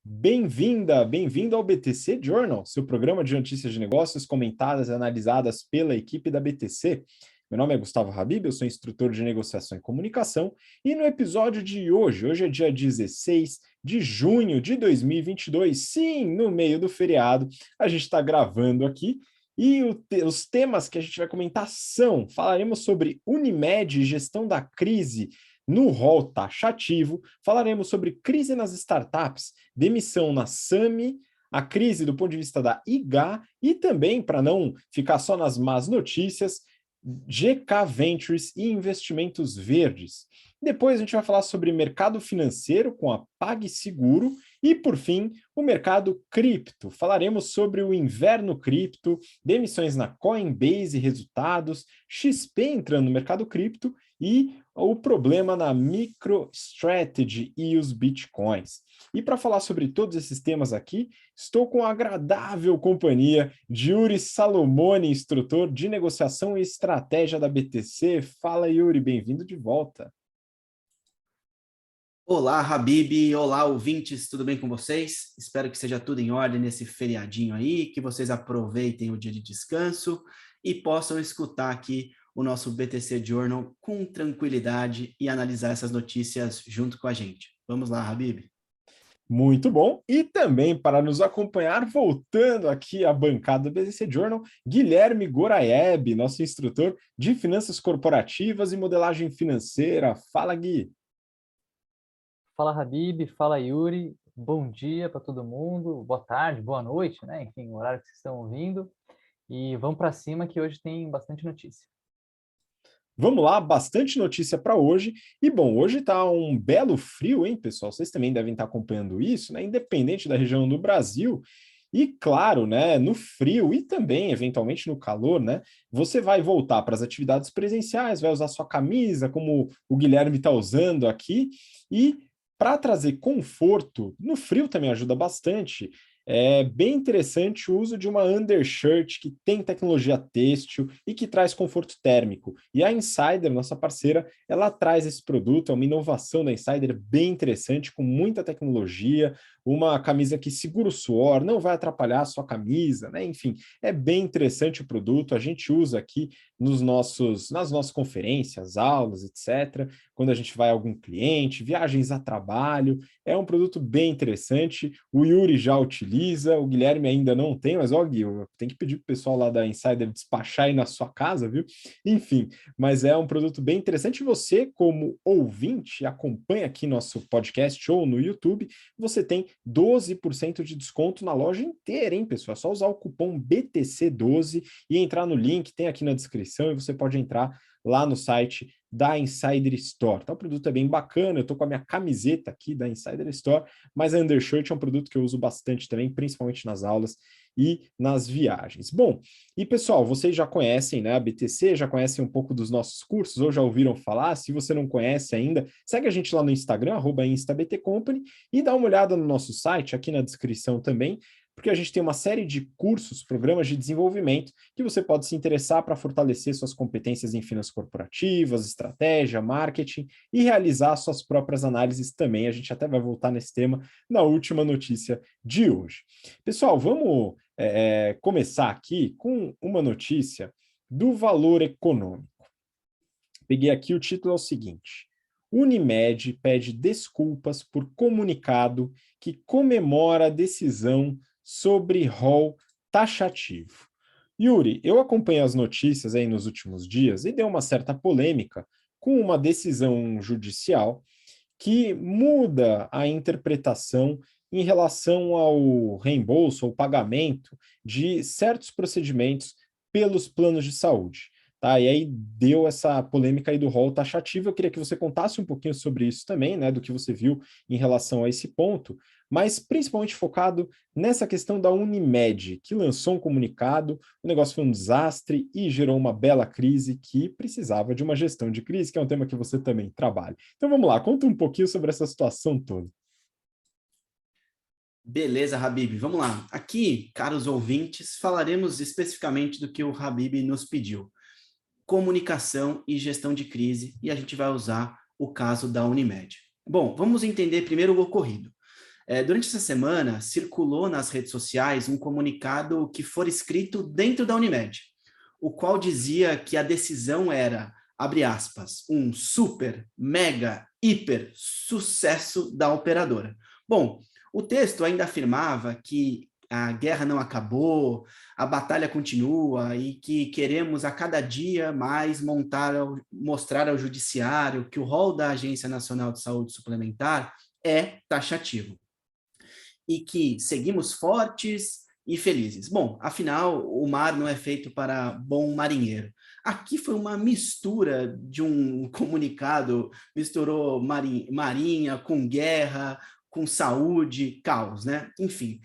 Bem-vinda, bem-vindo ao BTC Journal, seu programa de notícias de negócios comentadas e analisadas pela equipe da BTC. Meu nome é Gustavo Habib, eu sou instrutor de negociação e comunicação, e no episódio de hoje é dia 16 de junho de 2022, sim, no meio do feriado, a gente está gravando aqui, e os temas que a gente vai comentar falaremos sobre Unimed e gestão da crise no rol taxativo, falaremos sobre crise nas startups, demissão na SAMI, a crise do ponto de vista da IGA e também, para não ficar só nas más notícias, GK Ventures e investimentos verdes. Depois a gente vai falar sobre mercado financeiro com a PagSeguro e, por fim, o mercado cripto. Falaremos sobre o inverno cripto, demissões na Coinbase e resultados, XP entrando no mercado cripto e o problema na MicroStrategy e os bitcoins. E para falar sobre todos esses temas aqui, estou com a agradável companhia de Yuri Salomone, instrutor de negociação e estratégia da BTC. Fala, Yuri, bem-vindo de volta. Olá, Habib, olá, ouvintes, tudo bem com vocês? Espero que seja tudo em ordem nesse feriadinho aí, que vocês aproveitem o dia de descanso e possam escutar aqui o nosso BTC Journal com tranquilidade e analisar essas notícias junto com a gente. Vamos lá, Habib. Muito bom. E também para nos acompanhar, voltando aqui à bancada do BTC Journal, Guilherme Goraeb, nosso instrutor de finanças corporativas e modelagem financeira. Fala, Gui. Fala, Habib, fala, Yuri. Bom dia para todo mundo, boa tarde, boa noite, né? Enfim, o horário que vocês estão ouvindo. E vamos para cima que hoje tem bastante notícia. Vamos lá, bastante notícia para hoje. E bom, hoje está um belo frio, hein, pessoal? Vocês também devem estar acompanhando isso, né? Independente da região do Brasil. E claro, né, no frio e também eventualmente no calor, né, você vai voltar para as atividades presenciais, vai usar sua camisa, como o Guilherme está usando aqui, e para trazer conforto, no frio também ajuda bastante. É bem interessante o uso de uma undershirt que tem tecnologia têxtil e que traz conforto térmico. E a Insider, nossa parceira, ela traz esse produto, é uma inovação da Insider bem interessante, com muita tecnologia, uma camisa que segura o suor, não vai atrapalhar a sua camisa, né? Enfim, é bem interessante o produto, a gente usa aqui nas nossas conferências, aulas, etc., quando a gente vai a algum cliente, viagens a trabalho, é um produto bem interessante, o Yuri já utiliza, o Guilherme ainda não tem, mas ó, Gui, tem que pedir para o pessoal lá da Insider despachar aí na sua casa, viu? Enfim, mas é um produto bem interessante. Você, como ouvinte, acompanha aqui nosso podcast ou no YouTube, você tem 12% de desconto na loja inteira, hein, pessoal? É só usar o cupom BTC12 e entrar no link, tem aqui na descrição, e você pode entrar lá no site da Insider Store. Então, o produto é bem bacana, eu estou com a minha camiseta aqui da Insider Store, mas a undershirt é um produto que eu uso bastante também, principalmente nas aulas e nas viagens. Bom, e pessoal, vocês já conhecem, né, a BTC, já conhecem um pouco dos nossos cursos, ou já ouviram falar? Se você não conhece ainda, segue a gente lá no Instagram, @instabtcompany, e dá uma olhada no nosso site, aqui na descrição também, porque a gente tem uma série de cursos, programas de desenvolvimento que você pode se interessar para fortalecer suas competências em finanças corporativas, estratégia, marketing e realizar suas próprias análises também. A gente até vai voltar nesse tema na última notícia de hoje. Pessoal, vamos começar aqui com uma notícia do Valor Econômico. Peguei aqui, o título é o seguinte: Unimed pede desculpas por comunicado que comemora a decisão sobre rol taxativo. Yuri, eu acompanhei as notícias aí nos últimos dias e deu uma certa polêmica com uma decisão judicial que muda a interpretação em relação ao reembolso ou pagamento de certos procedimentos pelos planos de saúde. Tá? E aí deu essa polêmica aí do rol taxativo. Eu queria que você contasse um pouquinho sobre isso também, né, do que você viu em relação a esse ponto, mas principalmente focado nessa questão da Unimed, que lançou um comunicado, o negócio foi um desastre e gerou uma bela crise que precisava de uma gestão de crise, que é um tema que você também trabalha. Então vamos lá, conta um pouquinho sobre essa situação toda. Beleza, Habib, vamos lá. Aqui, caros ouvintes, falaremos especificamente do que o Habib nos pediu: comunicação e gestão de crise, e a gente vai usar o caso da Unimed. Bom, vamos entender primeiro o ocorrido. Durante essa semana, circulou nas redes sociais um comunicado que foi escrito dentro da Unimed, o qual dizia que a decisão era, abre aspas, um super, mega, hiper sucesso da operadora. Bom, o texto ainda afirmava que a guerra não acabou, a batalha continua e que queremos a cada dia mais mostrar ao judiciário que o rol da Agência Nacional de Saúde Suplementar é taxativo e que seguimos fortes e felizes. Bom, afinal, o mar não é feito para bom marinheiro. Aqui foi uma mistura de um comunicado, misturou marinha com guerra, com saúde, caos, né? Enfim,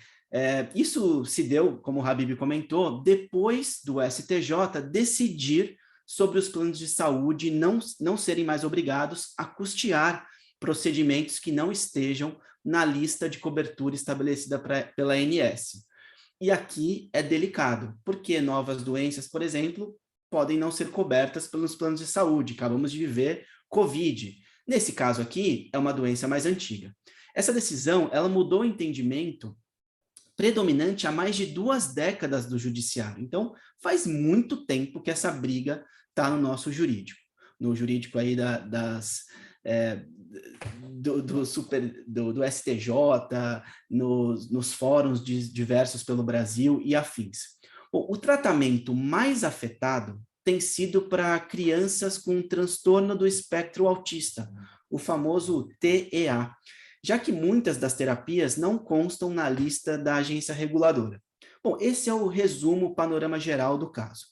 isso se deu, como o Habib comentou, depois do STJ decidir sobre os planos de saúde não serem mais obrigados a custear procedimentos que não estejam na lista de cobertura estabelecida pela ANS. E aqui é delicado, porque novas doenças, por exemplo, podem não ser cobertas pelos planos de saúde. Acabamos de viver Covid. Nesse caso aqui, é uma doença mais antiga. Essa decisão, ela mudou o entendimento predominante há mais de 2 décadas do judiciário. Então, faz muito tempo que essa briga está no nosso jurídico. No jurídico aí do STJ, nos fóruns diversos pelo Brasil e afins. Bom, o tratamento mais afetado tem sido para crianças com transtorno do espectro autista, o famoso TEA, já que muitas das terapias não constam na lista da agência reguladora. Bom, esse é o resumo, panorama geral do caso.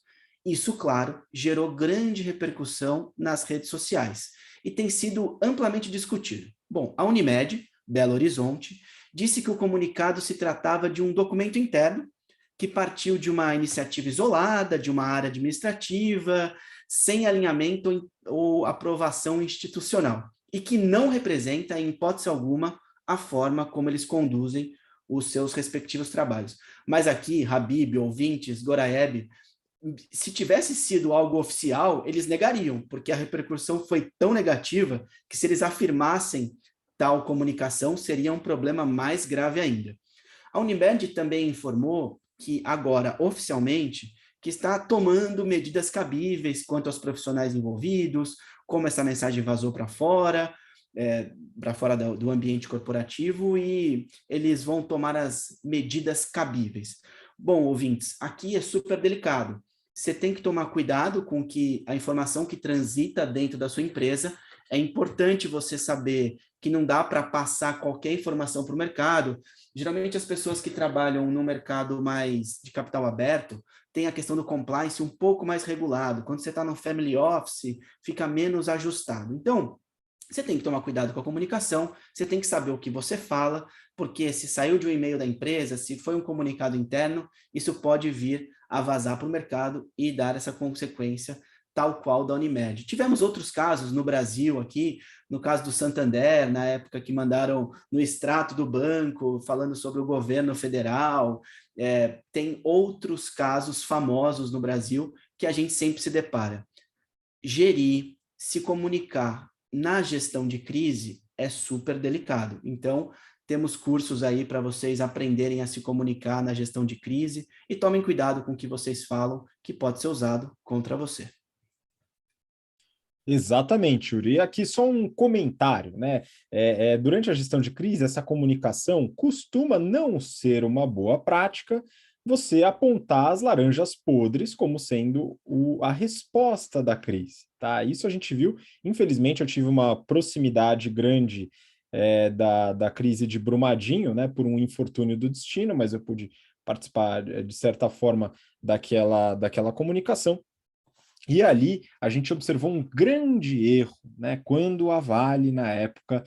Isso, claro, gerou grande repercussão nas redes sociais e tem sido amplamente discutido. Bom, a Unimed, Belo Horizonte, disse que o comunicado se tratava de um documento interno que partiu de uma iniciativa isolada, de uma área administrativa, sem alinhamento ou aprovação institucional, e que não representa, em hipótese alguma, a forma como eles conduzem os seus respectivos trabalhos. Mas aqui, Habib, ouvintes, Goraeb, se tivesse sido algo oficial, eles negariam, porque a repercussão foi tão negativa que se eles afirmassem tal comunicação, seria um problema mais grave ainda. A Unimed também informou que agora, oficialmente, que está tomando medidas cabíveis quanto aos profissionais envolvidos, como essa mensagem vazou para fora do ambiente corporativo, e eles vão tomar as medidas cabíveis. Bom, ouvintes, aqui é super delicado. Você tem que tomar cuidado com que a informação que transita dentro da sua empresa. É importante você saber que não dá para passar qualquer informação para o mercado. Geralmente as pessoas que trabalham no mercado mais de capital aberto têm a questão do compliance um pouco mais regulado. Quando você está no family office, fica menos ajustado. Então, você tem que tomar cuidado com a comunicação, você tem que saber o que você fala, porque se saiu de um e-mail da empresa, se foi um comunicado interno, isso pode vir a vazar para o mercado e dar essa consequência tal qual da Unimed. Tivemos outros casos no Brasil aqui, no caso do Santander, na época que mandaram no extrato do banco, falando sobre o governo federal. Tem outros casos famosos no Brasil que a gente sempre se depara. Gerir, se comunicar na gestão de crise é super delicado. Então, temos cursos aí para vocês aprenderem a se comunicar na gestão de crise e tomem cuidado com o que vocês falam, que pode ser usado contra você. Exatamente, Yuri. E aqui só um comentário, né? Durante a gestão de crise, essa comunicação costuma não ser uma boa prática você apontar as laranjas podres como sendo a resposta da crise, tá? Isso a gente viu. Infelizmente, eu tive uma proximidade grande da crise de Brumadinho, né? Por um infortúnio do destino, mas eu pude participar, de certa forma, daquela comunicação. E ali a gente observou um grande erro, né? Quando a Vale, na época,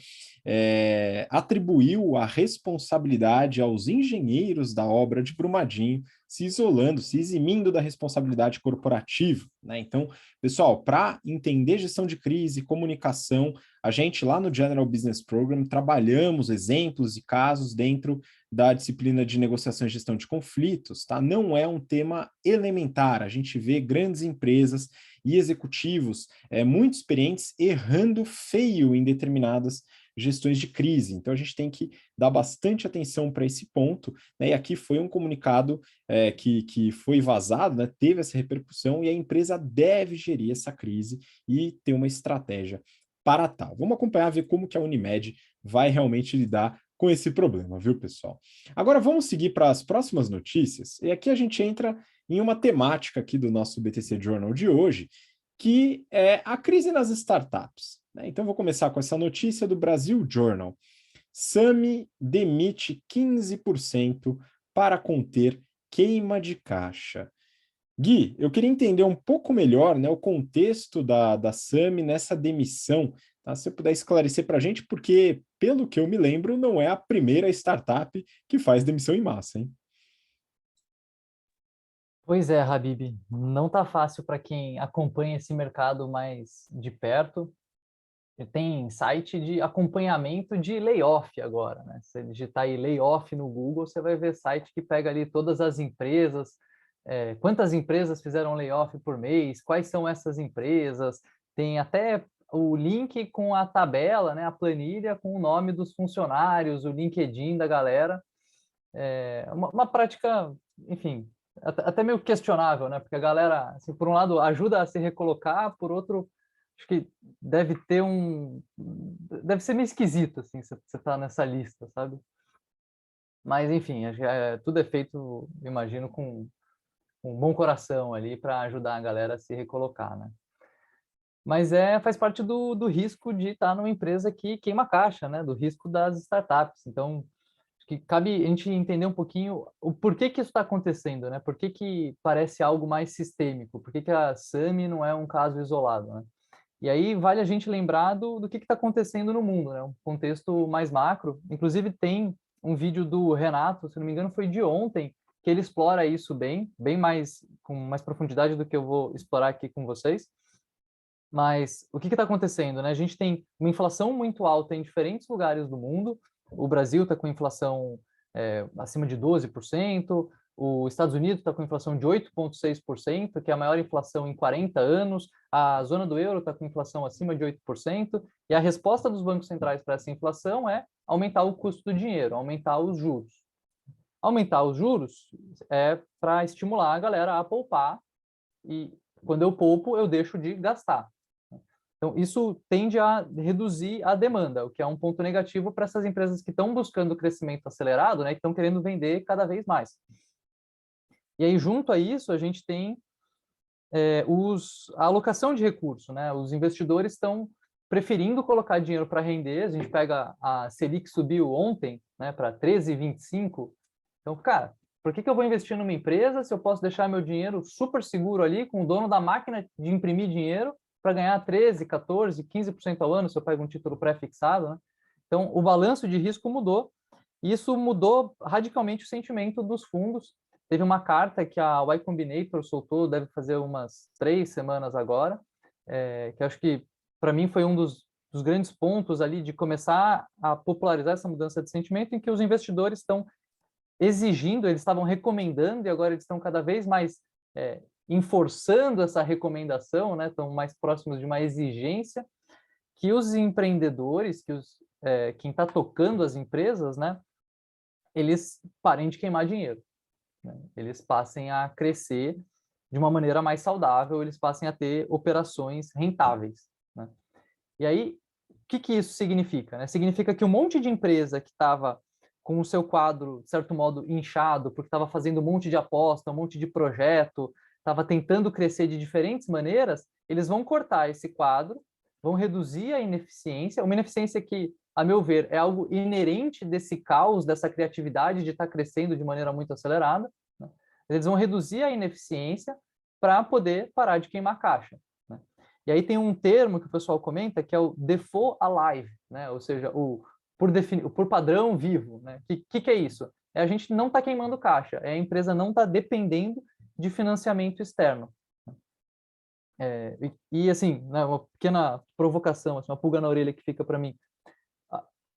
atribuiu a responsabilidade aos engenheiros da obra de Brumadinho, se isolando, se eximindo da responsabilidade corporativa, né? Então, pessoal, para entender gestão de crise, comunicação, a gente lá no General Business Program trabalhamos exemplos e casos dentro da disciplina de negociação e gestão de conflitos, tá? Não é um tema elementar, a gente vê grandes empresas e executivos muito experientes errando feio em determinadas gestões de crise. Então, a gente tem que dar bastante atenção para esse ponto, né? E aqui foi um comunicado que foi vazado, né? Teve essa repercussão e a empresa deve gerir essa crise e ter uma estratégia para tal. Vamos acompanhar, ver como que a Unimed vai realmente lidar com esse problema, viu, pessoal? Agora vamos seguir para as próximas notícias, e aqui a gente entra em uma temática aqui do nosso BTC Journal de hoje, que é a crise nas startups, né? Então vou começar com essa notícia do Brasil Journal. Sami demite 15% para conter queima de caixa. Gui, eu queria entender um pouco melhor, né, o contexto da Sami nessa demissão, tá? Se você puder esclarecer para a gente, porque, pelo que eu me lembro, não é a primeira startup que faz demissão em massa, hein? Pois é, Habib, não tá fácil para quem acompanha esse mercado mais de perto. Tem site de acompanhamento de layoff agora, né? Se você digitar aí layoff no Google, você vai ver site que pega ali todas as empresas, quantas empresas fizeram layoff por mês, quais são essas empresas, tem até o link com a tabela, né, a planilha com o nome dos funcionários, o LinkedIn da galera. É uma prática, enfim, até meio questionável, né? Porque a galera, assim, por um lado, ajuda a se recolocar, por outro, acho que deve ser meio esquisito, assim, você tá nessa lista, sabe? Mas, enfim, acho que tudo é feito, imagino, com um bom coração ali para ajudar a galera a se recolocar, né? Mas faz parte do risco de estar numa empresa que queima caixa, né? Do risco das startups. Então, acho que cabe a gente entender um pouquinho o porquê que isso está acontecendo, né? Por que parece algo mais sistêmico? Por que a Sami não é um caso isolado, né? E aí vale a gente lembrar do que está acontecendo no mundo, né? Um contexto mais macro. Inclusive tem um vídeo do Renato, se não me engano, foi de ontem, que ele explora isso bem mais com mais profundidade do que eu vou explorar aqui com vocês. Mas o que está acontecendo, né? A gente tem uma inflação muito alta em diferentes lugares do mundo. O Brasil está com inflação acima de 12%, os Estados Unidos está com inflação de 8,6%, que é a maior inflação em 40 anos, a zona do euro está com inflação acima de 8%, e a resposta dos bancos centrais para essa inflação é aumentar o custo do dinheiro, aumentar os juros. Aumentar os juros é para estimular a galera a poupar, e quando eu poupo, eu deixo de gastar. Então, isso tende a reduzir a demanda, o que é um ponto negativo para essas empresas que estão buscando crescimento acelerado, né, que estão querendo vender cada vez mais. E aí, junto a isso, a gente tem a alocação de recursos, né? Os investidores estão preferindo colocar dinheiro para render. A gente pega a Selic subiu ontem, né, para 13,25. Então, cara, por que eu vou investir numa empresa se eu posso deixar meu dinheiro super seguro ali com o dono da máquina de imprimir dinheiro para ganhar 13, 14, 15% ao ano se eu pego um título pré-fixado, né? Então, o balanço de risco mudou. E isso mudou radicalmente o sentimento dos fundos. Teve uma carta que a Y Combinator soltou, deve fazer umas 3 semanas agora, que acho que, para mim, foi um dos grandes pontos ali de começar a popularizar essa mudança de sentimento, em que os investidores estão exigindo, eles estavam recomendando, e agora eles estão cada vez mais enforçando essa recomendação, né? Estão mais próximos de uma exigência, que os empreendedores, quem está tocando as empresas, né? Eles parem de queimar dinheiro, né? Eles passem a crescer de uma maneira mais saudável, eles passem a ter operações rentáveis, né? E aí, o que isso significa, né? Significa que um monte de empresa que estava com o seu quadro, de certo modo, inchado, porque estava fazendo um monte de aposta, um monte de projeto, estava tentando crescer de diferentes maneiras, eles vão cortar esse quadro, vão reduzir a ineficiência, uma ineficiência que, a meu ver, é algo inerente desse caos, dessa criatividade de estar crescendo de maneira muito acelerada, né? Eles vão reduzir a ineficiência para poder parar de queimar caixa, né? E aí tem um termo que o pessoal comenta que é o default alive, né? Ou seja, por padrão vivo, né? Que é isso? É a gente não está queimando caixa, a empresa não está dependendo de financiamento externo. Assim, né, uma pequena provocação, assim, uma pulga na orelha que fica para mim.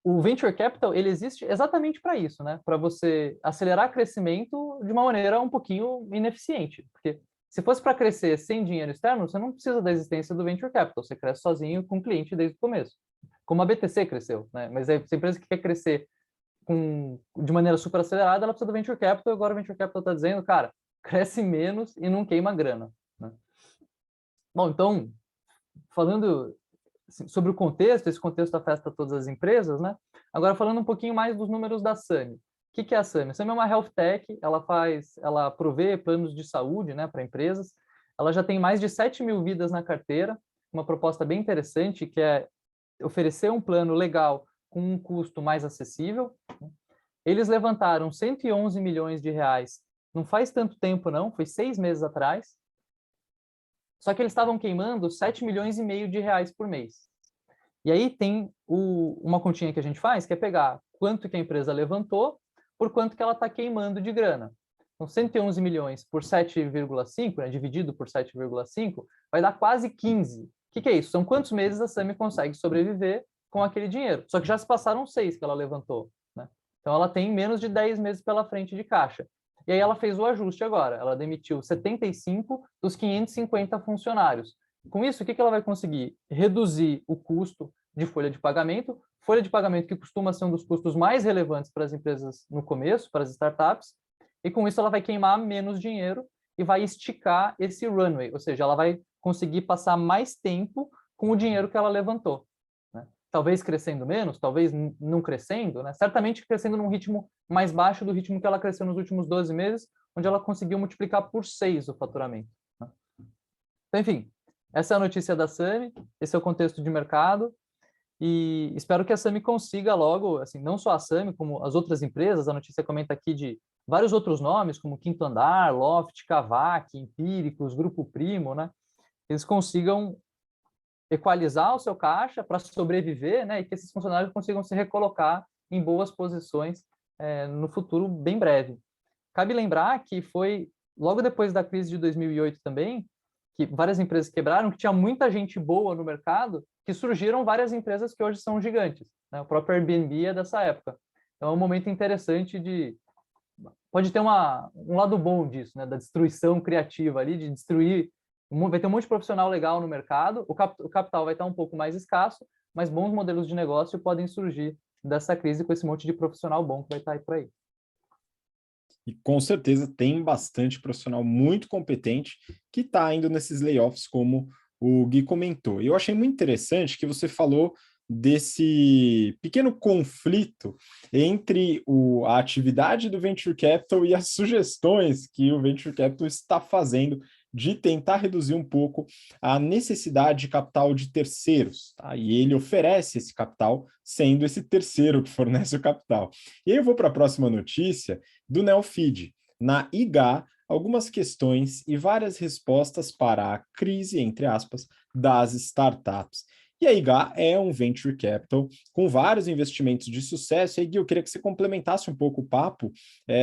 O venture capital, ele existe exatamente para isso, né? Para você acelerar crescimento de uma maneira um pouquinho ineficiente, porque se fosse para crescer sem dinheiro externo, você não precisa da existência do venture capital, você cresce sozinho com o cliente desde o começo. como a BTC cresceu, né? Mas essa empresa que quer crescer de maneira super acelerada, ela precisa do Venture Capital, e agora o Venture Capital está dizendo, cara, cresce menos e não queima grana, né? Bom, então, falando assim, sobre o contexto, esse contexto afeta todas as empresas, né? Agora, falando um pouquinho mais dos números da Sami. O que é a Sami? A Sami é uma health tech, ela provê planos de saúde, né, para empresas. Ela já tem mais de 7 mil vidas na carteira, uma proposta bem interessante, que é oferecer um plano legal com um custo mais acessível. Eles levantaram 111 milhões de reais, não faz tanto tempo não, foi 6 meses atrás, só que eles estavam queimando 7 milhões e meio de reais por mês. E aí tem uma continha que a gente faz, que é pegar quanto que a empresa levantou por quanto que ela está queimando de grana. Então, 111 milhões por 7,5, né, dividido por 7,5, vai dar quase 15. O que é isso? São quantos meses a Sami consegue sobreviver com aquele dinheiro? Só que já se passaram 6 que ela levantou, né? Então, ela tem menos de 10 meses pela frente de caixa. E aí ela fez o ajuste agora. Ela demitiu 75 dos 550 funcionários. Com isso, o que ela vai conseguir? Reduzir o custo de folha de pagamento que costuma ser um dos custos mais relevantes para as empresas no começo, para as startups, e com isso ela vai queimar menos dinheiro e vai esticar esse runway, ou seja, ela vai conseguir passar mais tempo com o dinheiro que ela levantou, né? Talvez crescendo menos, talvez não crescendo, né? Certamente crescendo num ritmo mais baixo do ritmo que ela cresceu nos últimos 12 meses, onde ela conseguiu multiplicar por 6 o faturamento, né? Então, enfim, essa é a notícia da Sami, esse é o contexto de mercado, e espero que a Sami consiga logo, assim, não só a Sami, como as outras empresas, a notícia comenta aqui de vários outros nomes, como Quinto Andar, Loft, Cavac, Empíricos, Grupo Primo, né? Eles consigam equalizar o seu caixa para sobreviver, né? E que esses funcionários consigam se recolocar em boas posições no futuro bem breve. Cabe lembrar que foi logo depois da crise de 2008 também, que várias empresas quebraram, que tinha muita gente boa no mercado, que surgiram várias empresas que hoje são gigantes, né? O próprio Airbnb é dessa época. Então é um momento interessante pode ter um lado bom disso, né? Da destruição criativa ali, de destruir. Vai ter um monte de profissional legal no mercado, o capital vai estar um pouco mais escasso, mas bons modelos de negócio podem surgir dessa crise com esse monte de profissional bom que vai estar aí por aí. E com certeza tem bastante profissional muito competente que está indo nesses layoffs, como o Gui comentou. E eu achei muito interessante que você falou desse pequeno conflito entre a atividade do Venture Capital e as sugestões que o Venture Capital está fazendo de tentar reduzir um pouco a necessidade de capital de terceiros, tá? E ele oferece esse capital, sendo esse terceiro que fornece o capital. E aí eu vou para a próxima notícia do Neofeed. Na IGA, algumas questões e várias respostas para a crise, entre aspas, das startups. E a IGA é um venture capital com vários investimentos de sucesso. E aí, Gui, eu queria que você complementasse um pouco o papo,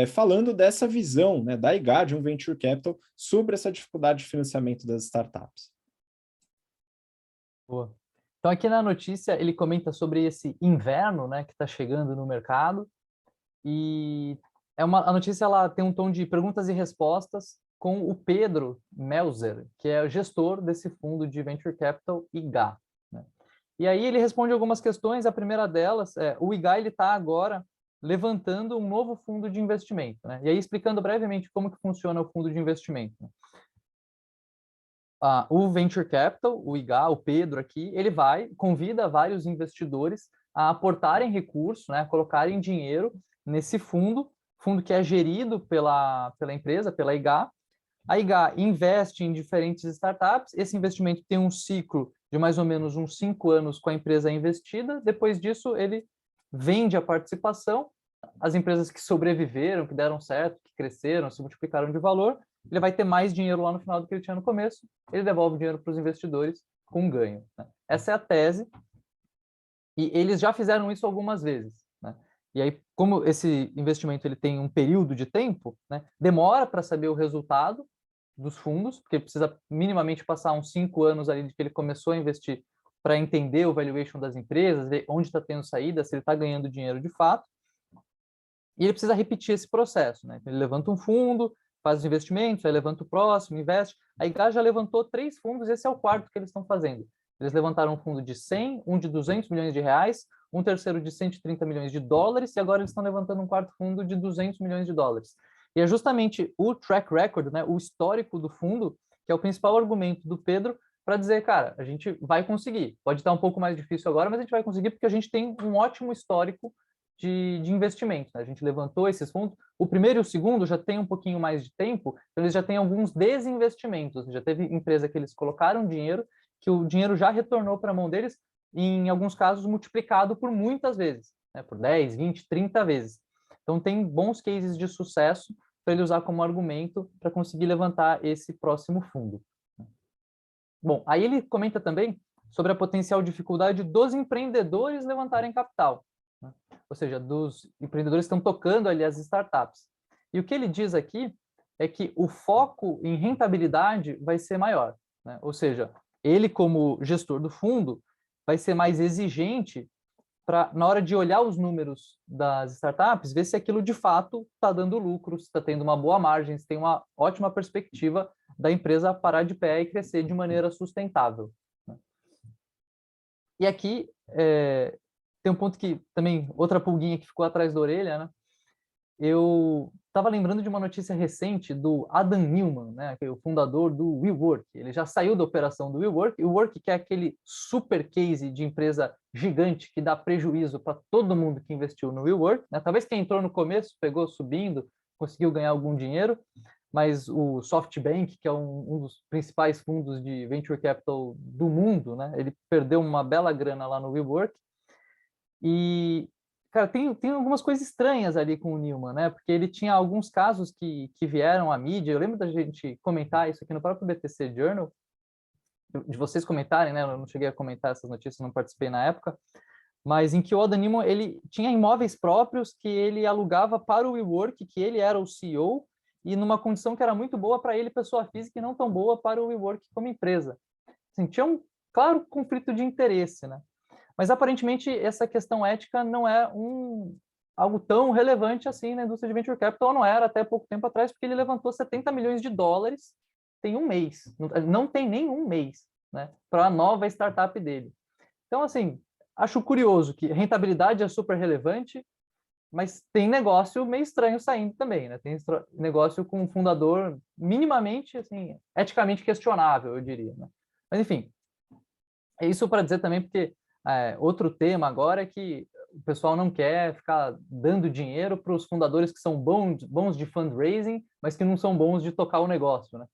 falando dessa visão, né, da IGA, de um venture capital, sobre essa dificuldade de financiamento das startups. Boa. Então, aqui na notícia, ele comenta sobre esse inverno, né, que está chegando no mercado. E a notícia ela tem um tom de perguntas e respostas com o Pedro Melzer, que é o gestor desse fundo de venture capital IGA. E aí ele responde algumas questões. A primeira delas o IGA está agora levantando um novo fundo de investimento, né? E aí explicando brevemente como que funciona o fundo de investimento, né? O Venture Capital, o IGA, o Pedro aqui, ele convida vários investidores a aportarem recursos, né, a colocarem dinheiro nesse fundo que é gerido pela empresa, pela IGA. A IGA investe em diferentes startups. Esse investimento tem um ciclo de mais ou menos uns 5 anos com a empresa investida. Depois disso, ele vende a participação. As empresas que sobreviveram, que deram certo, que cresceram, se multiplicaram de valor, ele vai ter mais dinheiro lá no final do que ele tinha no começo. Ele devolve o dinheiro para os investidores com ganho, né? Essa é a tese. E eles já fizeram isso algumas vezes, né? E aí, como esse investimento ele tem um período de tempo, né, demora para saber o resultado dos fundos, porque precisa minimamente passar uns 5 anos ali de que ele começou a investir para entender o valuation das empresas, ver onde está tendo saída, se ele está ganhando dinheiro de fato. E ele precisa repetir esse processo, né? Ele levanta um fundo, faz os investimentos, aí levanta o próximo, investe. A IGA já levantou 3 fundos, esse é o 4º que eles estão fazendo. Eles levantaram um fundo de 100, um de 200 milhões de reais, um terceiro de 130 milhões de dólares, e agora eles estão levantando um quarto fundo de 200 milhões de dólares. E é justamente o track record, né, o histórico do fundo, que é o principal argumento do Pedro para dizer, cara, a gente vai conseguir. Pode estar um pouco mais difícil agora, mas a gente vai conseguir porque a gente tem um ótimo histórico de investimento. Né? A gente levantou esses fundos. O primeiro e o segundo já tem um pouquinho mais de tempo, então eles já têm alguns desinvestimentos. Já teve empresa que eles colocaram dinheiro, que o dinheiro já retornou para a mão deles, em alguns casos multiplicado por muitas vezes, né? Por 10, 20, 30 vezes. Então tem bons cases de sucesso para ele usar como argumento para conseguir levantar esse próximo fundo. Bom, aí ele comenta também sobre a potencial dificuldade dos empreendedores levantarem capital, né? Ou seja, dos empreendedores que estão tocando ali as startups. E o que ele diz aqui é que o foco em rentabilidade vai ser maior, né? Ou seja, ele como gestor do fundo vai ser mais exigente para, na hora de olhar os números das startups, ver se aquilo de fato está dando lucro, se está tendo uma boa margem, se tem uma ótima perspectiva da empresa parar de pé e crescer de maneira sustentável. E aqui tem um ponto que também, outra pulguinha que ficou atrás da orelha, né? Eu estava lembrando de uma notícia recente do Adam Neumann, né, que é o fundador do WeWork. Ele já saiu da operação do WeWork. O WeWork, que é aquele super case de empresa gigante que dá prejuízo para todo mundo que investiu no WeWork, né? Talvez quem entrou no começo pegou subindo, conseguiu ganhar algum dinheiro, mas o SoftBank, que é um dos principais fundos de venture capital do mundo, né, ele perdeu uma bela grana lá no WeWork. E cara, tem algumas coisas estranhas ali com o Neumann, né? Porque ele tinha alguns casos que vieram à mídia. Eu lembro da gente comentar isso aqui no próprio BTC Journal, de vocês comentarem, né? Eu não cheguei a comentar essas notícias, não participei na época, mas em que o Adam Neumann, ele tinha imóveis próprios que ele alugava para o WeWork, que ele era o CEO, e numa condição que era muito boa para ele, pessoa física, e não tão boa para o WeWork como empresa. Assim, tinha um claro conflito de interesse, né? Mas, aparentemente, essa questão ética não é algo tão relevante assim na indústria de venture capital, não era até pouco tempo atrás, porque ele levantou 70 milhões de dólares tem um mês, não tem nem um mês, né, para a nova startup dele. Então, assim, acho curioso que rentabilidade é super relevante, mas tem negócio meio estranho saindo também, né? Tem negócio com um fundador minimamente, assim, eticamente questionável, eu diria, né? Mas, enfim, é isso para dizer também, porque outro tema agora é que o pessoal não quer ficar dando dinheiro para os fundadores que são bons de fundraising, mas que não são bons de tocar o negócio, né?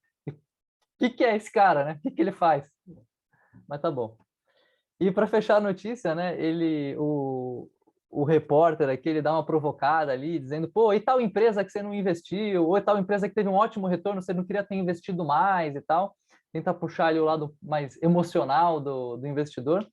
O que é esse cara, né? O que ele faz? Mas tá bom. E para fechar a notícia, né? O repórter aqui, ele dá uma provocada ali, dizendo, pô, e tal empresa que você não investiu? Ou e tal empresa que teve um ótimo retorno, você não queria ter investido mais e tal? Tenta puxar ali o lado mais emocional do investidor.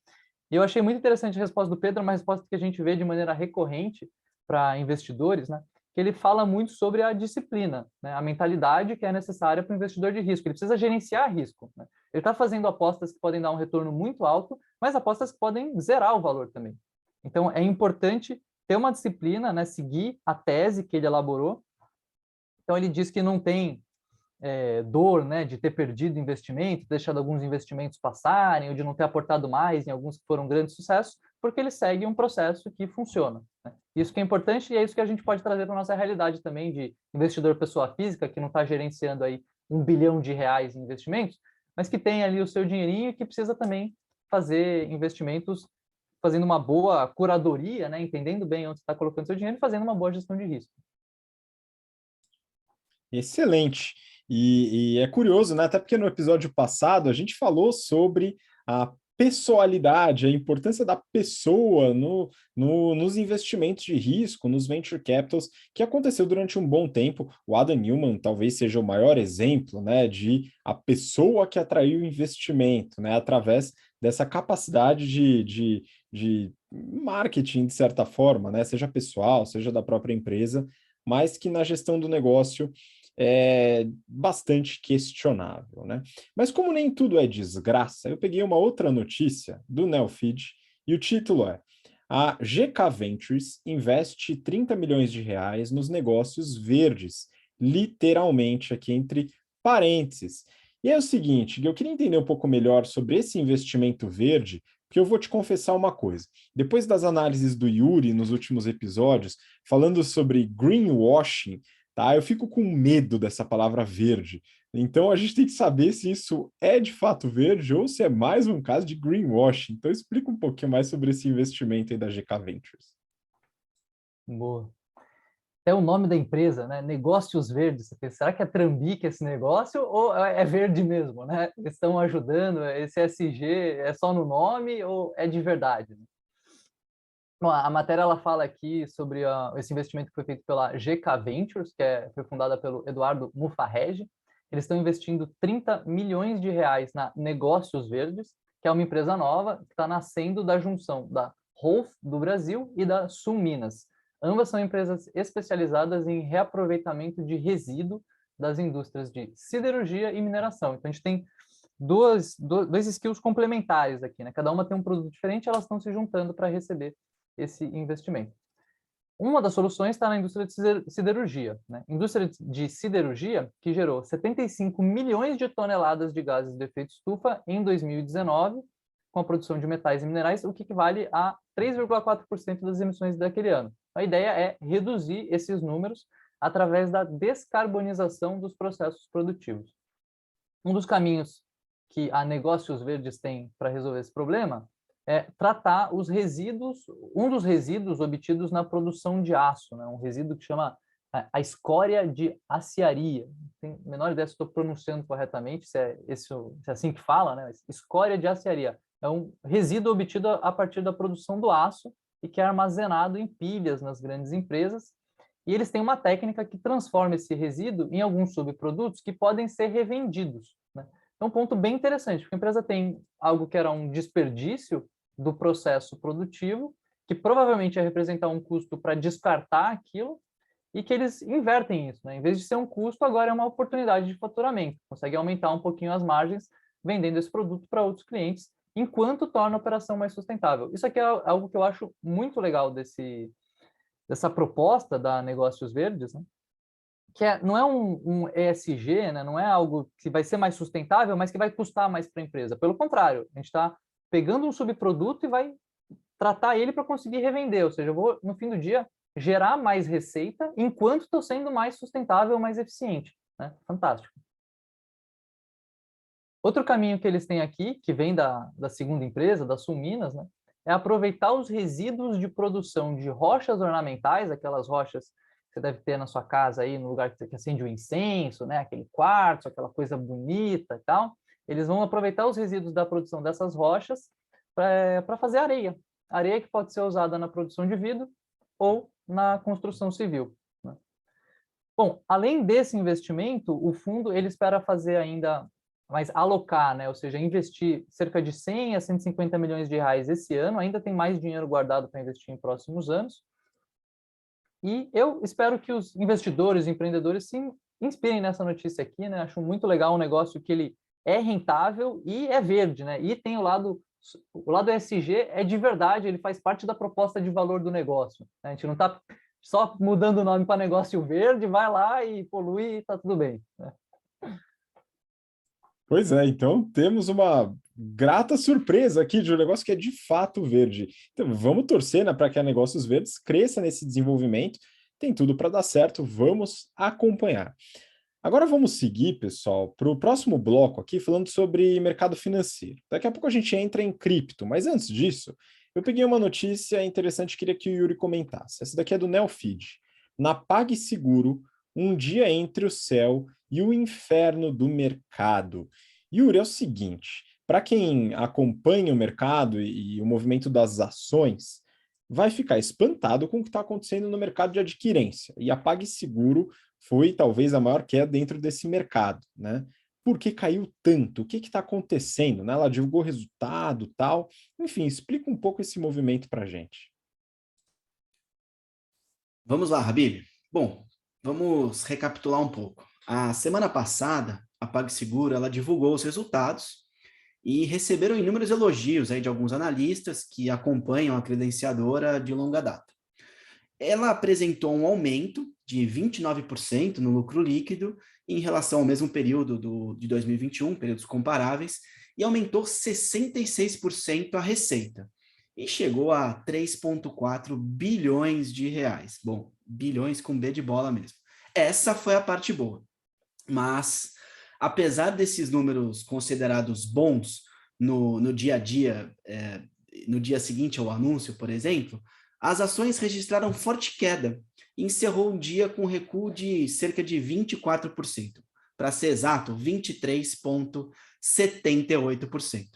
E eu achei muito interessante a resposta do Pedro, uma resposta que a gente vê de maneira recorrente para investidores, né? Que ele fala muito sobre a disciplina, né? A mentalidade que é necessária para o investidor de risco. Ele precisa gerenciar risco, né? Ele está fazendo apostas que podem dar um retorno muito alto, mas apostas que podem zerar o valor também. Então, é importante ter uma disciplina, né? Seguir a tese que ele elaborou. Então, ele diz que não tem dor, né, de ter perdido investimento, deixado alguns investimentos passarem, ou de não ter aportado mais em alguns que foram grandes sucessos, porque ele segue um processo que funciona, né? Isso que é importante e é isso que a gente pode trazer para a nossa realidade também de investidor pessoa física, que não está gerenciando aí R$1 bilhão em investimentos, mas que tem ali o seu dinheirinho e que precisa também fazer investimentos fazendo uma boa curadoria, né, entendendo bem onde você está colocando seu dinheiro e fazendo uma boa gestão de risco. Excelente. E é curioso, né? Até porque no episódio passado a gente falou sobre a pessoalidade, a importância da pessoa nos investimentos de risco, nos venture capitals, que aconteceu durante um bom tempo. O Adam Neumann talvez seja o maior exemplo, né, de a pessoa que atraiu o investimento, né, através dessa capacidade de marketing, de certa forma, né, seja pessoal, seja da própria empresa, mas que na gestão do negócio é bastante questionável, né? Mas como nem tudo é desgraça, eu peguei uma outra notícia do Neofeed e o título é: a GK Ventures investe 30 milhões de reais nos negócios verdes, literalmente aqui entre parênteses. E é o seguinte, eu queria entender um pouco melhor sobre esse investimento verde, porque eu vou te confessar uma coisa. Depois das análises do Yuri nos últimos episódios, falando sobre greenwashing, tá? Eu fico com medo dessa palavra verde. Então a gente tem que saber se isso é de fato verde ou se é mais um caso de greenwashing. Então explica um pouquinho mais sobre esse investimento aí da GK Ventures. Boa. É o nome da empresa, né? Negócios Verdes. Você pensa, será que é trambique esse negócio ou é verde mesmo, né? Eles estão ajudando, esse SG é só no nome ou é de verdade? Bom, a matéria ela fala aqui sobre esse investimento que foi feito pela GK Ventures, foi fundada pelo Eduardo Mufarrege. Eles estão investindo 30 milhões de reais na Negócios Verdes, que é uma empresa nova que está nascendo da junção da Rolf do Brasil e da Sul Minas. Ambas são empresas especializadas em reaproveitamento de resíduo das indústrias de siderurgia e mineração. Então, a gente tem dois skills complementares aqui, né? Cada uma tem um produto diferente, elas estão se juntando para receber esse investimento. Uma das soluções está na indústria de siderurgia, né? Indústria de siderurgia que gerou 75 milhões de toneladas de gases de efeito estufa em 2019, com a produção de metais e minerais, o que equivale a 3,4% das emissões daquele ano. A ideia é reduzir esses números através da descarbonização dos processos produtivos. Um dos caminhos que a Negócios Verdes tem para resolver esse problema é tratar os resíduos, um dos resíduos obtidos na produção de aço, né? Um resíduo que chama a escória de aciaria. Tem a menor ideia se estou pronunciando corretamente, se é assim que fala, né? Escória de aciaria. É um resíduo obtido a partir da produção do aço e que é armazenado em pilhas nas grandes empresas. E eles têm uma técnica que transforma esse resíduo em alguns subprodutos que podem ser revendidos, né? É um ponto bem interessante, porque a empresa tem algo que era um desperdício do processo produtivo, que provavelmente ia representar um custo para descartar aquilo, e que eles invertem isso, né? Em vez de ser um custo, agora é uma oportunidade de faturamento. Consegue aumentar um pouquinho as margens vendendo esse produto para outros clientes, enquanto torna a operação mais sustentável. Isso aqui é algo que eu acho muito legal dessa proposta da Negócios Verdes, né? Que não é um ESG, né? Não é algo que vai ser mais sustentável, mas que vai custar mais para a empresa. Pelo contrário, a gente está pegando um subproduto e vai tratar ele para conseguir revender. Ou seja, eu vou, no fim do dia, gerar mais receita enquanto estou sendo mais sustentável, mais eficiente, né? Fantástico. Outro caminho que eles têm aqui, que vem da segunda empresa, da Sul Minas, né? É aproveitar os resíduos de produção de rochas ornamentais, aquelas rochas que você deve ter na sua casa aí, no lugar que acende o incenso, né? Aquele quartzo, aquela coisa bonita e tal. Eles vão aproveitar os resíduos da produção dessas rochas para fazer areia. Areia que pode ser usada na produção de vidro ou na construção civil, né? Bom, além desse investimento, o fundo ele espera fazer ainda mais alocar, né? Ou seja, investir cerca de 100 a 150 milhões de reais esse ano, ainda tem mais dinheiro guardado para investir em próximos anos. E eu espero que os investidores, empreendedores se inspirem nessa notícia aqui, né? Acho muito legal um negócio que ele é rentável e é verde, né? E tem o lado ESG é de verdade, ele faz parte da proposta de valor do negócio, né? A gente não está só mudando o nome para negócio verde, vai lá e polui e está tudo bem, né? Pois é, então temos uma grata surpresa aqui de um negócio que é de fato verde. Então vamos torcer, né, para que a Negócios Verdes cresça nesse desenvolvimento. Tem tudo para dar certo, vamos acompanhar. Agora vamos seguir, pessoal, para o próximo bloco aqui, falando sobre mercado financeiro. Daqui a pouco a gente entra em cripto, mas antes disso, eu peguei uma notícia interessante que queria que o Yuri comentasse. Essa daqui é do Neofeed. Na PagSeguro, um dia entre o céu e o inferno do mercado. Yuri, é o seguinte, para quem acompanha o mercado e o movimento das ações, vai ficar espantado com o que está acontecendo no mercado de adquirência. E a PagSeguro foi talvez a maior queda dentro desse mercado, né? Por que caiu tanto? O que está acontecendo, né? Ela divulgou resultado, tal. Enfim, explica um pouco esse movimento para a gente. Vamos lá, Habib. Bom, vamos recapitular um pouco. A semana passada, a PagSeguro ela divulgou os resultados e receberam inúmeros elogios aí de alguns analistas que acompanham a credenciadora de longa data. ela apresentou um aumento de 29% no lucro líquido em relação ao mesmo período de 2021, períodos comparáveis, e aumentou 66% a receita, e chegou a 3,4 bilhões de reais. Bom, bilhões com B de bola mesmo. Essa foi a parte boa. Mas, apesar desses números considerados bons no dia a dia, no dia seguinte ao anúncio, por exemplo, as ações registraram forte queda e encerrou o dia com recuo de cerca de 24%, para ser exato, 23,78%.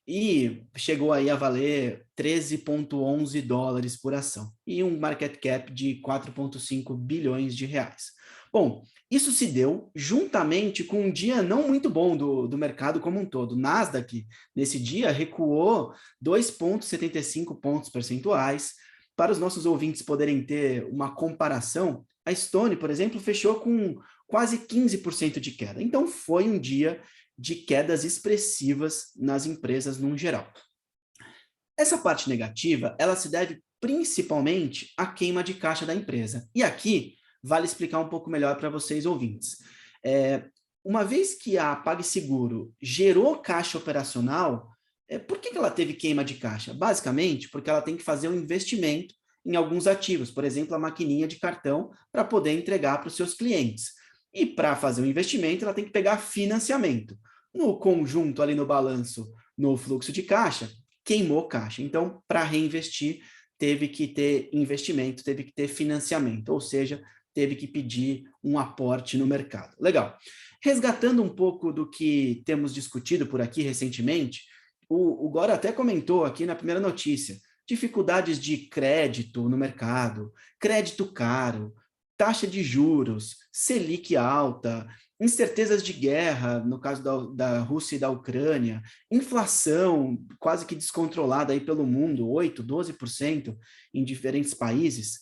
E chegou aí a valer 13,11 dólares por ação e um market cap de 4,5 bilhões de reais. Bom, isso se deu juntamente com um dia não muito bom do mercado como um todo. O Nasdaq, nesse dia, recuou 2,75 pontos percentuais. Para os nossos ouvintes poderem ter uma comparação, a Stone, por exemplo, fechou com quase 15% de queda. Então, foi um dia de quedas expressivas nas empresas no geral. Essa parte negativa, ela se deve principalmente à queima de caixa da empresa. E aqui, vale explicar um pouco melhor para vocês ouvintes. Uma vez que a PagSeguro gerou caixa operacional, por que ela teve queima de caixa? Basicamente, porque ela tem que fazer um investimento em alguns ativos, por exemplo, a maquininha de cartão, para poder entregar para os seus clientes. E para fazer um investimento, ela tem que pegar financiamento. No conjunto, ali no balanço, no fluxo de caixa, queimou caixa. Então, para reinvestir, teve que ter investimento, teve que ter financiamento, ou seja, teve que pedir um aporte no mercado. Legal. Resgatando um pouco do que temos discutido por aqui recentemente, o Gora até comentou aqui na primeira notícia, dificuldades de crédito no mercado, crédito caro, taxa de juros, Selic alta, incertezas de guerra, no caso da Rússia e da Ucrânia, inflação quase que descontrolada aí pelo mundo, 8%, 12% em diferentes países.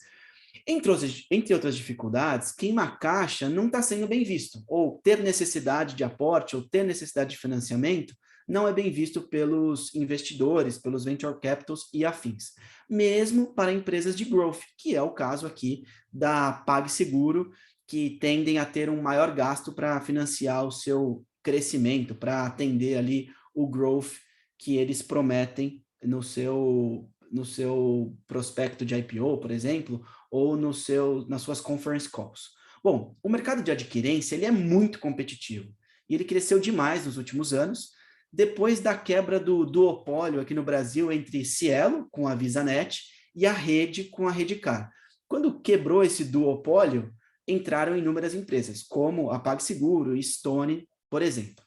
Entre outras dificuldades, queimar caixa não está sendo bem visto, ou ter necessidade de aporte, ou ter necessidade de financiamento, não é bem visto pelos investidores, pelos venture capitals e afins, mesmo para empresas de growth, que é o caso aqui da PagSeguro, que tendem a ter um maior gasto para financiar o seu crescimento, para atender ali o growth que eles prometem no seu prospecto de IPO, por exemplo, ou nas suas conference calls. Bom, o mercado de adquirência ele é muito competitivo e ele cresceu demais nos últimos anos, depois da quebra do duopólio aqui no Brasil entre Cielo, com a VisaNet, e a Rede, com a Redecard. Quando quebrou esse duopólio, entraram inúmeras empresas, como a PagSeguro e Stone, por exemplo.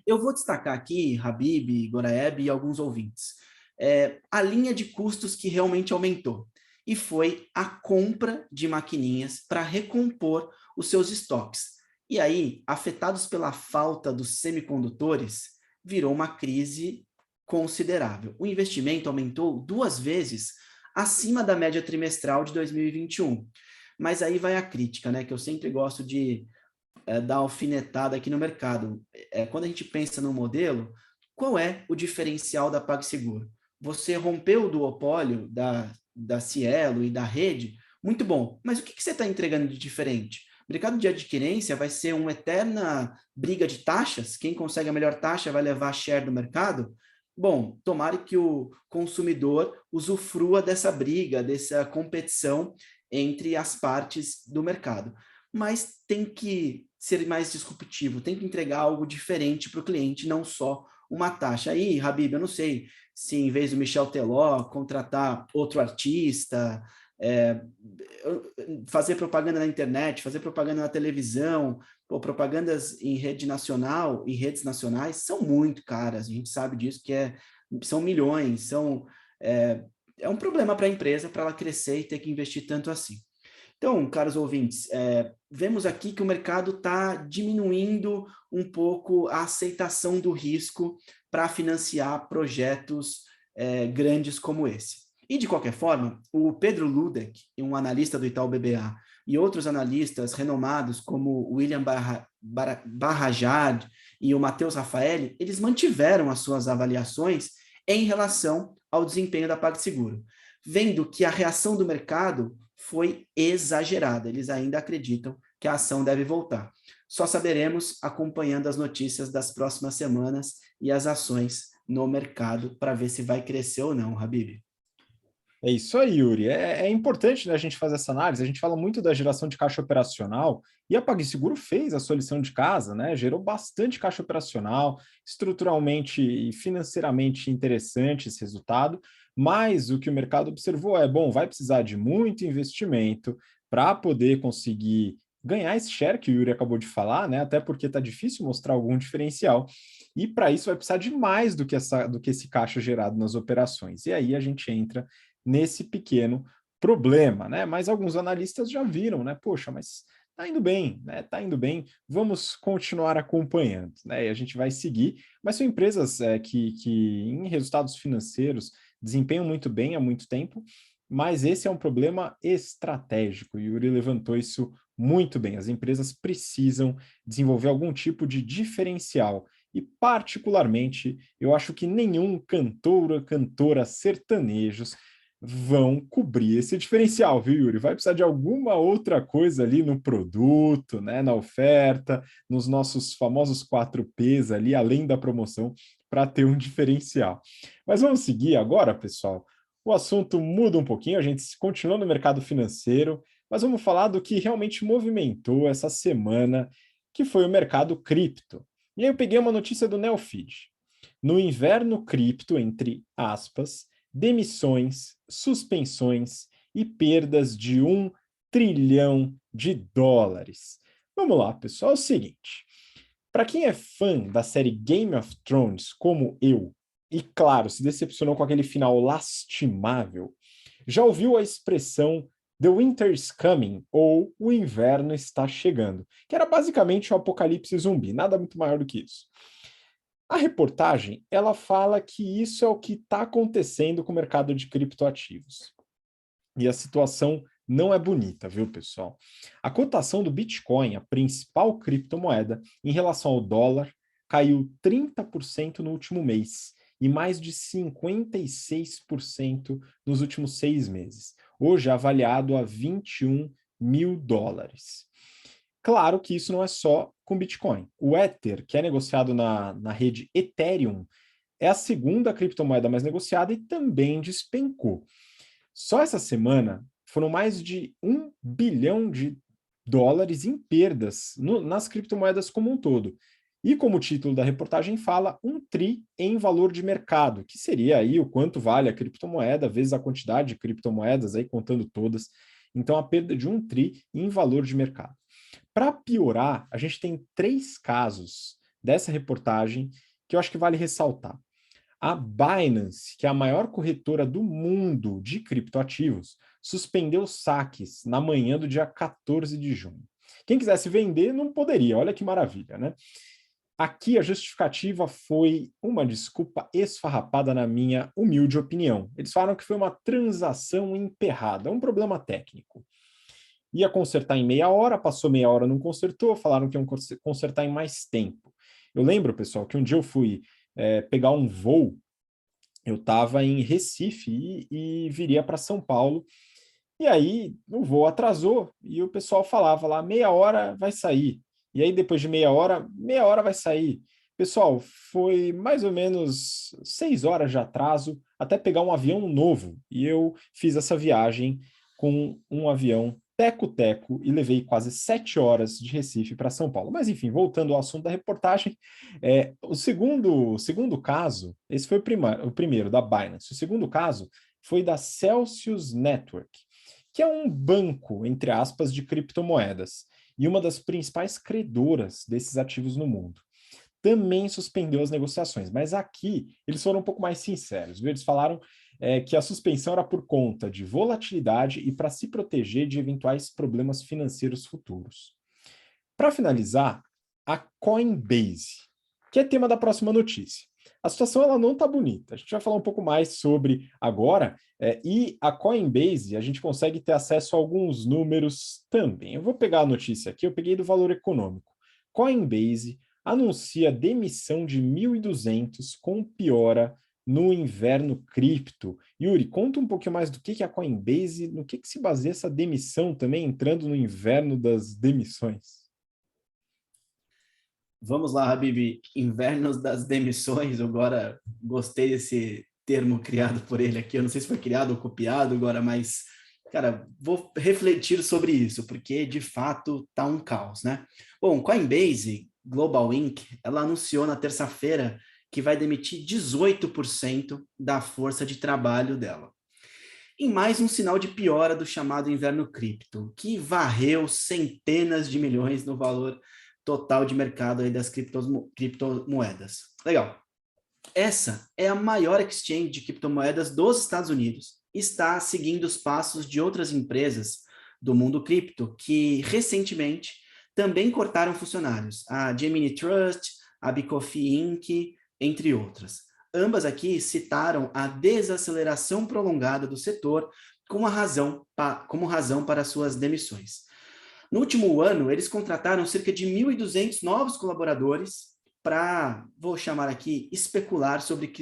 Eu vou destacar aqui, Habib, Goraeb e alguns ouvintes, a linha de custos que realmente aumentou, e foi a compra de maquininhas para recompor os seus estoques. E aí, afetados pela falta dos semicondutores, virou uma crise considerável. O investimento aumentou 2 vezes acima da média trimestral de 2021. Mas aí vai a crítica, né? Que eu sempre gosto de dar alfinetada aqui no mercado. Quando a gente pensa no modelo, qual é o diferencial da PagSeguro? Você rompeu o duopólio da Cielo e da Rede, muito bom. Mas o que você está entregando de diferente? O mercado de adquirência vai ser uma eterna briga de taxas? Quem consegue a melhor taxa vai levar a share do mercado? Bom, tomara que o consumidor usufrua dessa briga, dessa competição entre as partes do mercado. Mas tem que ser mais disruptivo, tem que entregar algo diferente para o cliente, não só uma taxa. Aí, Habib, eu não sei se em vez do Michel Teló contratar outro artista, fazer propaganda na internet, fazer propaganda na televisão, propagandas em rede nacional e redes nacionais são muito caras, a gente sabe disso, que são milhões, é um problema para a empresa, para ela crescer e ter que investir tanto assim. Então, caros ouvintes, vemos aqui que o mercado está diminuindo um pouco a aceitação do risco para financiar projetos grandes como esse. E, de qualquer forma, o Pedro Ludek, um analista do Itaú BBA, e outros analistas renomados como o William Barrajard e o Matheus Raffaelli, eles mantiveram as suas avaliações em relação ao desempenho da PagSeguro. vendo que a reação do mercado foi exagerada. Eles ainda acreditam que a ação deve voltar. Só saberemos acompanhando as notícias das próximas semanas e as ações no mercado para ver se vai crescer ou não, Habib. É isso aí, Yuri. É importante, né, a gente fazer essa análise. A gente fala muito da geração de caixa operacional e a PagSeguro fez a sua lição de casa, né? Gerou bastante caixa operacional, estruturalmente e financeiramente interessante esse resultado. Mas o que o mercado observou é, bom, vai precisar de muito investimento para poder conseguir ganhar esse share que o Yuri acabou de falar, né? Até porque está difícil mostrar algum diferencial. E para isso vai precisar de mais do que esse caixa gerado nas operações. E aí a gente entra nesse pequeno problema, né? Mas alguns analistas já viram, né? Poxa, mas tá indo bem, né? Tá indo bem, vamos continuar acompanhando, né? E a gente vai seguir, mas são empresas que em resultados financeiros desempenham muito bem há muito tempo, mas esse é um problema estratégico, e o Yuri levantou isso muito bem. As empresas precisam desenvolver algum tipo de diferencial, e particularmente, eu acho que nenhum cantora sertanejos vão cobrir esse diferencial, viu, Yuri? Vai precisar de alguma outra coisa ali no produto, né, na oferta, nos nossos famosos 4Ps ali, além da promoção, para ter um diferencial. Mas vamos seguir agora, pessoal. O assunto muda um pouquinho, a gente continua no mercado financeiro, mas vamos falar do que realmente movimentou essa semana, que foi o mercado cripto. E aí eu peguei uma notícia do Neofeed. No inverno cripto, entre aspas, demissões, suspensões e perdas de US$ 1 trilhão. Vamos lá, pessoal, é o seguinte. Para quem é fã da série Game of Thrones, como eu, e claro, se decepcionou com aquele final lastimável, já ouviu a expressão The Winter is Coming, ou O Inverno está chegando, que era basicamente o apocalipse zumbi, nada muito maior do que isso. A reportagem, ela fala que isso é o que está acontecendo com o mercado de criptoativos. E a situação não é bonita, viu, pessoal? A cotação do Bitcoin, a principal criptomoeda, em relação ao dólar, caiu 30% no último mês e mais de 56% nos últimos 6 meses, hoje avaliado a US$ 21 mil. Claro que isso não é só com Bitcoin. O Ether, que é negociado na rede Ethereum, é a segunda criptomoeda mais negociada e também despencou. Só essa semana foram mais de US$ 1 bilhão em perdas nas criptomoedas como um todo. E como o título da reportagem fala, 1 tri em valor de mercado, que seria aí o quanto vale a criptomoeda, vezes a quantidade de criptomoedas, aí contando todas. Então, a perda de 1 tri em valor de mercado. Para piorar, a gente tem 3 casos dessa reportagem que eu acho que vale ressaltar. A Binance, que é a maior corretora do mundo de criptoativos, suspendeu saques na manhã do dia 14 de junho. Quem quisesse vender não poderia, olha que maravilha, né? Aqui a justificativa foi uma desculpa esfarrapada, na minha humilde opinião. Eles falaram que foi uma transação emperrada, um problema técnico. Ia consertar em meia hora, passou meia hora, não consertou, falaram que iam consertar em mais tempo. Eu lembro, pessoal, que um dia eu fui pegar um voo, eu estava em Recife e viria para São Paulo, e aí o voo atrasou e o pessoal falava lá, meia hora vai sair. E aí depois de meia hora vai sair. Pessoal, foi mais ou menos 6 horas de atraso até pegar um avião novo. E eu fiz essa viagem com um avião teco-teco e levei quase 7 horas de Recife para São Paulo. Mas enfim, voltando ao assunto da reportagem, o segundo caso, esse foi o primeiro, da Binance. O segundo caso foi da Celsius Network, que é um banco, entre aspas, de criptomoedas e uma das principais credoras desses ativos no mundo. Também suspendeu as negociações, mas aqui eles foram um pouco mais sinceros, viu? Eles falaram que a suspensão era por conta de volatilidade e para se proteger de eventuais problemas financeiros futuros. Para finalizar, a Coinbase, que é tema da próxima notícia. A situação ela não está bonita. A gente vai falar um pouco mais sobre agora. E a Coinbase, a gente consegue ter acesso a alguns números também. Eu vou pegar a notícia aqui, eu peguei do Valor Econômico. Coinbase anuncia demissão de 1.200 com piora no inverno cripto. Yuri, conta um pouquinho mais do que é a Coinbase, no que se baseia essa demissão também, entrando no inverno das demissões. Vamos lá, Habib, invernos das demissões. Agora gostei desse termo criado por ele aqui. Eu não sei se foi criado ou copiado agora, mas, cara, vou refletir sobre isso, porque de fato tá um caos, né? Bom, Coinbase Global Inc., ela anunciou na terça-feira que vai demitir 18% da força de trabalho dela. Em mais um sinal de piora do chamado inverno cripto, que varreu centenas de milhões no valor total de mercado aí das criptomoedas. Legal. Essa é a maior exchange de criptomoedas dos Estados Unidos. Está seguindo os passos de outras empresas do mundo cripto que recentemente também cortaram funcionários. A Gemini Trust, a Bicofi Inc., entre outras. Ambas aqui citaram a desaceleração prolongada do setor como razão para suas demissões. No último ano, eles contrataram cerca de 1.200 novos colaboradores para, vou chamar aqui, especular sobre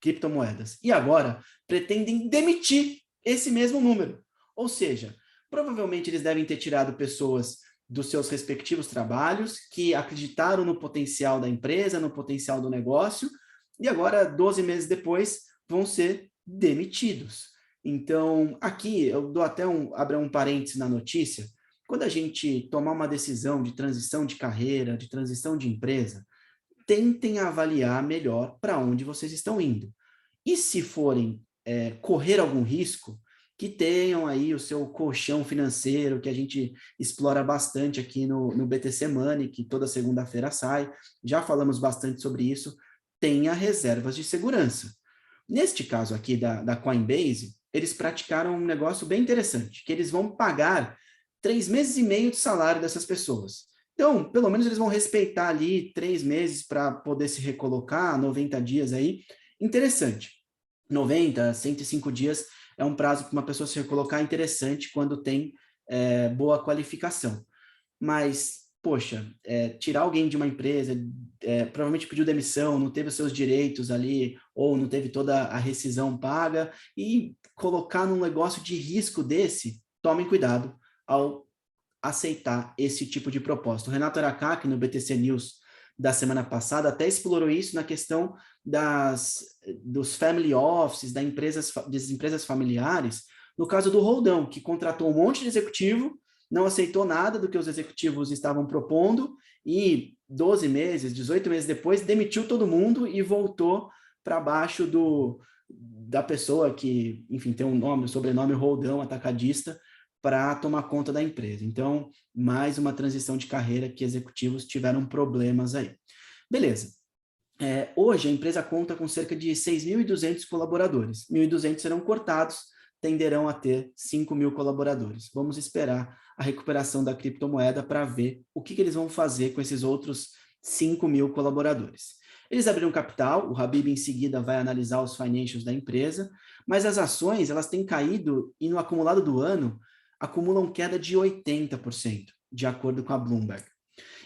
criptomoedas. E agora pretendem demitir esse mesmo número. Ou seja, provavelmente eles devem ter tirado pessoas dos seus respectivos trabalhos que acreditaram no potencial da empresa, no potencial do negócio, e agora, 12 meses depois, vão ser demitidos. Então, aqui, eu dou até abro um parênteses na notícia. Quando a gente tomar uma decisão de transição de carreira, de transição de empresa, tentem avaliar melhor para onde vocês estão indo. E se forem correr algum risco, que tenham aí o seu colchão financeiro, que a gente explora bastante aqui no BTC Money, que toda segunda-feira sai. Já falamos bastante sobre isso. Tenha reservas de segurança. Neste caso aqui da Coinbase, eles praticaram um negócio bem interessante, que eles vão pagar 3 meses e meio de salário dessas pessoas. Então, pelo menos eles vão respeitar ali 3 meses para poder se recolocar, 90 dias aí. Interessante. 90, 105 dias é um prazo para uma pessoa se recolocar interessante quando tem boa qualificação. Mas, poxa, tirar alguém de uma empresa, provavelmente pediu demissão, não teve os seus direitos ali, ou não teve toda a rescisão paga, e colocar num negócio de risco desse, tomem cuidado ao aceitar esse tipo de proposta. O Renato Aracaki, no BTC News da semana passada, até explorou isso na questão dos family offices, das empresas familiares, no caso do Roldão, que contratou um monte de executivo, não aceitou nada do que os executivos estavam propondo e 12 meses, 18 meses depois, demitiu todo mundo e voltou para baixo da pessoa que, enfim, tem um sobrenome Roldão, atacadista, para tomar conta da empresa. Então, mais uma transição de carreira que executivos tiveram problemas aí. Beleza. Hoje, a empresa conta com cerca de 6.200 colaboradores. 1.200 serão cortados, tenderão a ter 5.000 colaboradores. Vamos esperar a recuperação da criptomoeda para ver o que eles vão fazer com esses outros 5.000 colaboradores. Eles abriram capital, o Habib em seguida vai analisar os financials da empresa, mas as ações elas têm caído e no acumulado do ano acumulam queda de 80%, de acordo com a Bloomberg.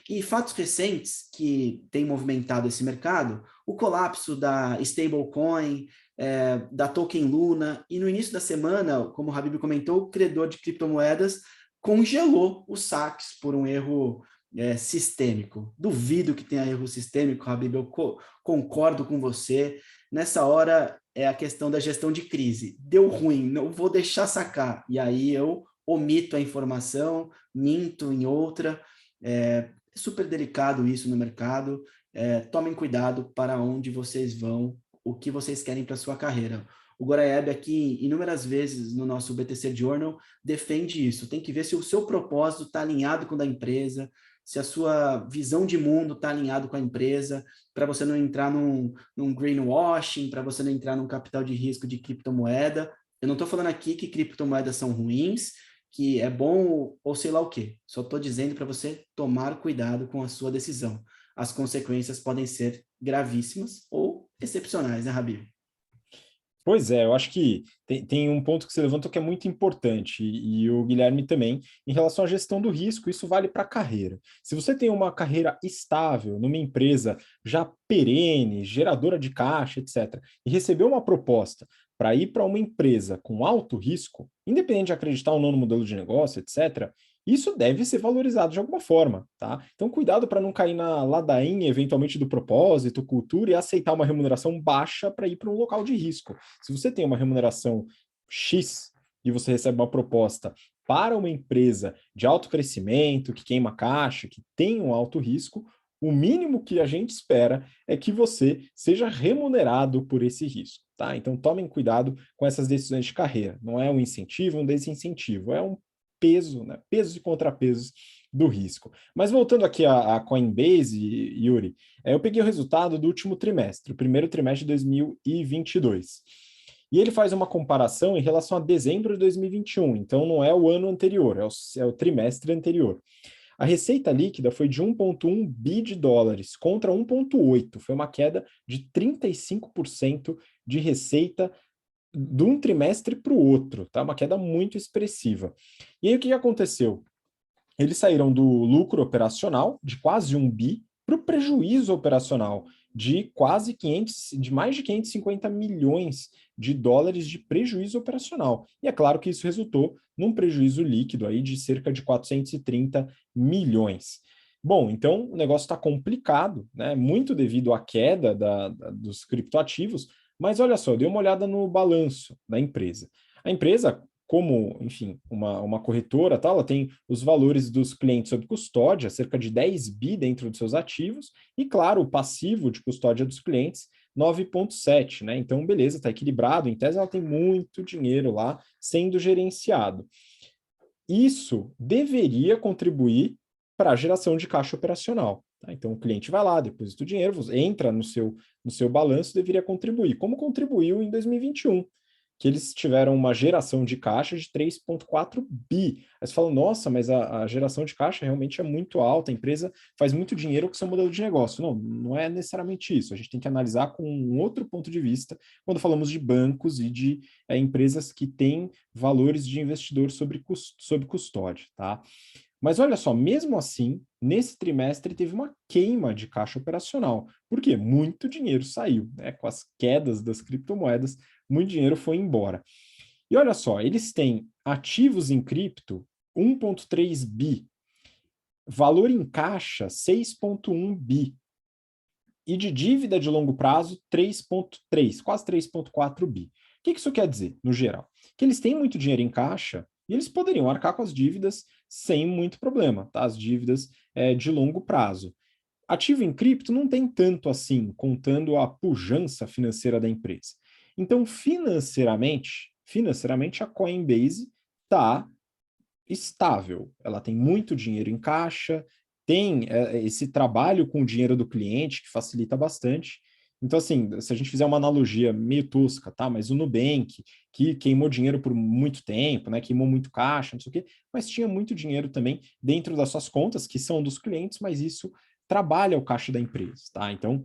E fatos recentes que têm movimentado esse mercado, o colapso da stablecoin, da token Luna, e no início da semana, como o Habib comentou, o credor de criptomoedas congelou os saques por um erro sistêmico. Duvido que tenha erro sistêmico, Habib, eu concordo com você. Nessa hora é a questão da gestão de crise. Deu ruim, não vou deixar sacar. E aí eu omito a informação, minto em outra. É super delicado isso no mercado. Tomem cuidado para onde vocês vão, o que vocês querem para a sua carreira. O Goraieb aqui, inúmeras vezes no nosso BTC Journal, defende isso. Tem que ver se o seu propósito está alinhado com o da empresa, se a sua visão de mundo está alinhado com a empresa, para você não entrar num greenwashing, para você não entrar num capital de risco de criptomoeda. Eu não estou falando aqui que criptomoedas são ruins, que é bom ou sei lá o quê. Só estou dizendo para você tomar cuidado com a sua decisão. As consequências podem ser gravíssimas ou excepcionais, né, Habib? Pois é, eu acho que tem um ponto que você levantou que é muito importante, e o Guilherme também, em relação à gestão do risco, isso vale para a carreira. Se você tem uma carreira estável, numa empresa já perene, geradora de caixa, etc., e recebeu uma proposta para ir para uma empresa com alto risco, independente de acreditar ou não no modelo de negócio, etc., isso deve ser valorizado de alguma forma, tá? Então, cuidado para não cair na ladainha, eventualmente, do propósito, cultura, e aceitar uma remuneração baixa para ir para um local de risco. Se você tem uma remuneração X e você recebe uma proposta para uma empresa de alto crescimento, que queima caixa, que tem um alto risco, o mínimo que a gente espera é que você seja remunerado por esse risco, tá? Então tomem cuidado com essas decisões de carreira. Não é um incentivo, um desincentivo, é um peso, né? Pesos e contrapesos do risco. Mas voltando aqui à Coinbase, Yuri, eu peguei o resultado do último trimestre, o primeiro trimestre de 2022. E ele faz uma comparação em relação a dezembro de 2021, então não é o ano anterior, é o trimestre anterior. A receita líquida foi de 1,1 bi de dólares contra 1,8, foi uma queda de 35% de receita de um trimestre para o outro, tá? Uma queda muito expressiva. E aí o que aconteceu? Eles saíram do lucro operacional de quase 1 bi para o prejuízo operacional de de mais de 550 milhões de dólares de prejuízo operacional. E é claro que isso resultou num prejuízo líquido aí de cerca de 430 milhões. Bom, então o negócio está complicado, né? Muito devido à queda dos criptoativos, mas olha só, eu dei uma olhada no balanço da empresa. A empresa, como, enfim, uma corretora, tá? Ela tem os valores dos clientes sob custódia, cerca de 10 bi dentro dos seus ativos, e, claro, o passivo de custódia dos clientes, 9,7, né? Então, beleza, está equilibrado. Em tese, ela tem muito dinheiro lá sendo gerenciado. Isso deveria contribuir para a geração de caixa operacional. Tá? Então, o cliente vai lá, deposita o dinheiro, entra no seu balanço, deveria contribuir. Como contribuiu em 2021, que eles tiveram uma geração de caixa de 3,4 bi. Aí você fala, nossa, mas a geração de caixa realmente é muito alta, a empresa faz muito dinheiro com seu modelo de negócio. Não, não é necessariamente isso. A gente tem que analisar com um outro ponto de vista quando falamos de bancos e de empresas que têm valores de investidor sob custódia, tá? Mas olha só, mesmo assim, nesse trimestre teve uma queima de caixa operacional. Por quê? Muito dinheiro saiu, né? Com as quedas das criptomoedas, muito dinheiro foi embora. E olha só, eles têm ativos em cripto 1,3 bi, valor em caixa 6,1 bi, e de dívida de longo prazo 3,3, quase 3,4 bi. O que isso quer dizer, no geral? Que eles têm muito dinheiro em caixa e eles poderiam arcar com as dívidas sem muito problema, tá? As dívidas de longo prazo. Ativo em cripto não tem tanto assim, contando a pujança financeira da empresa. Então, financeiramente a Coinbase está estável. Ela tem muito dinheiro em caixa, tem esse trabalho com o dinheiro do cliente que facilita bastante. Então, assim, se a gente fizer uma analogia meio tosca, tá? Mas o Nubank, que queimou dinheiro por muito tempo, né? Queimou muito caixa, não sei o quê, mas tinha muito dinheiro também dentro das suas contas, que são dos clientes, mas isso trabalha o caixa da empresa, tá? Então,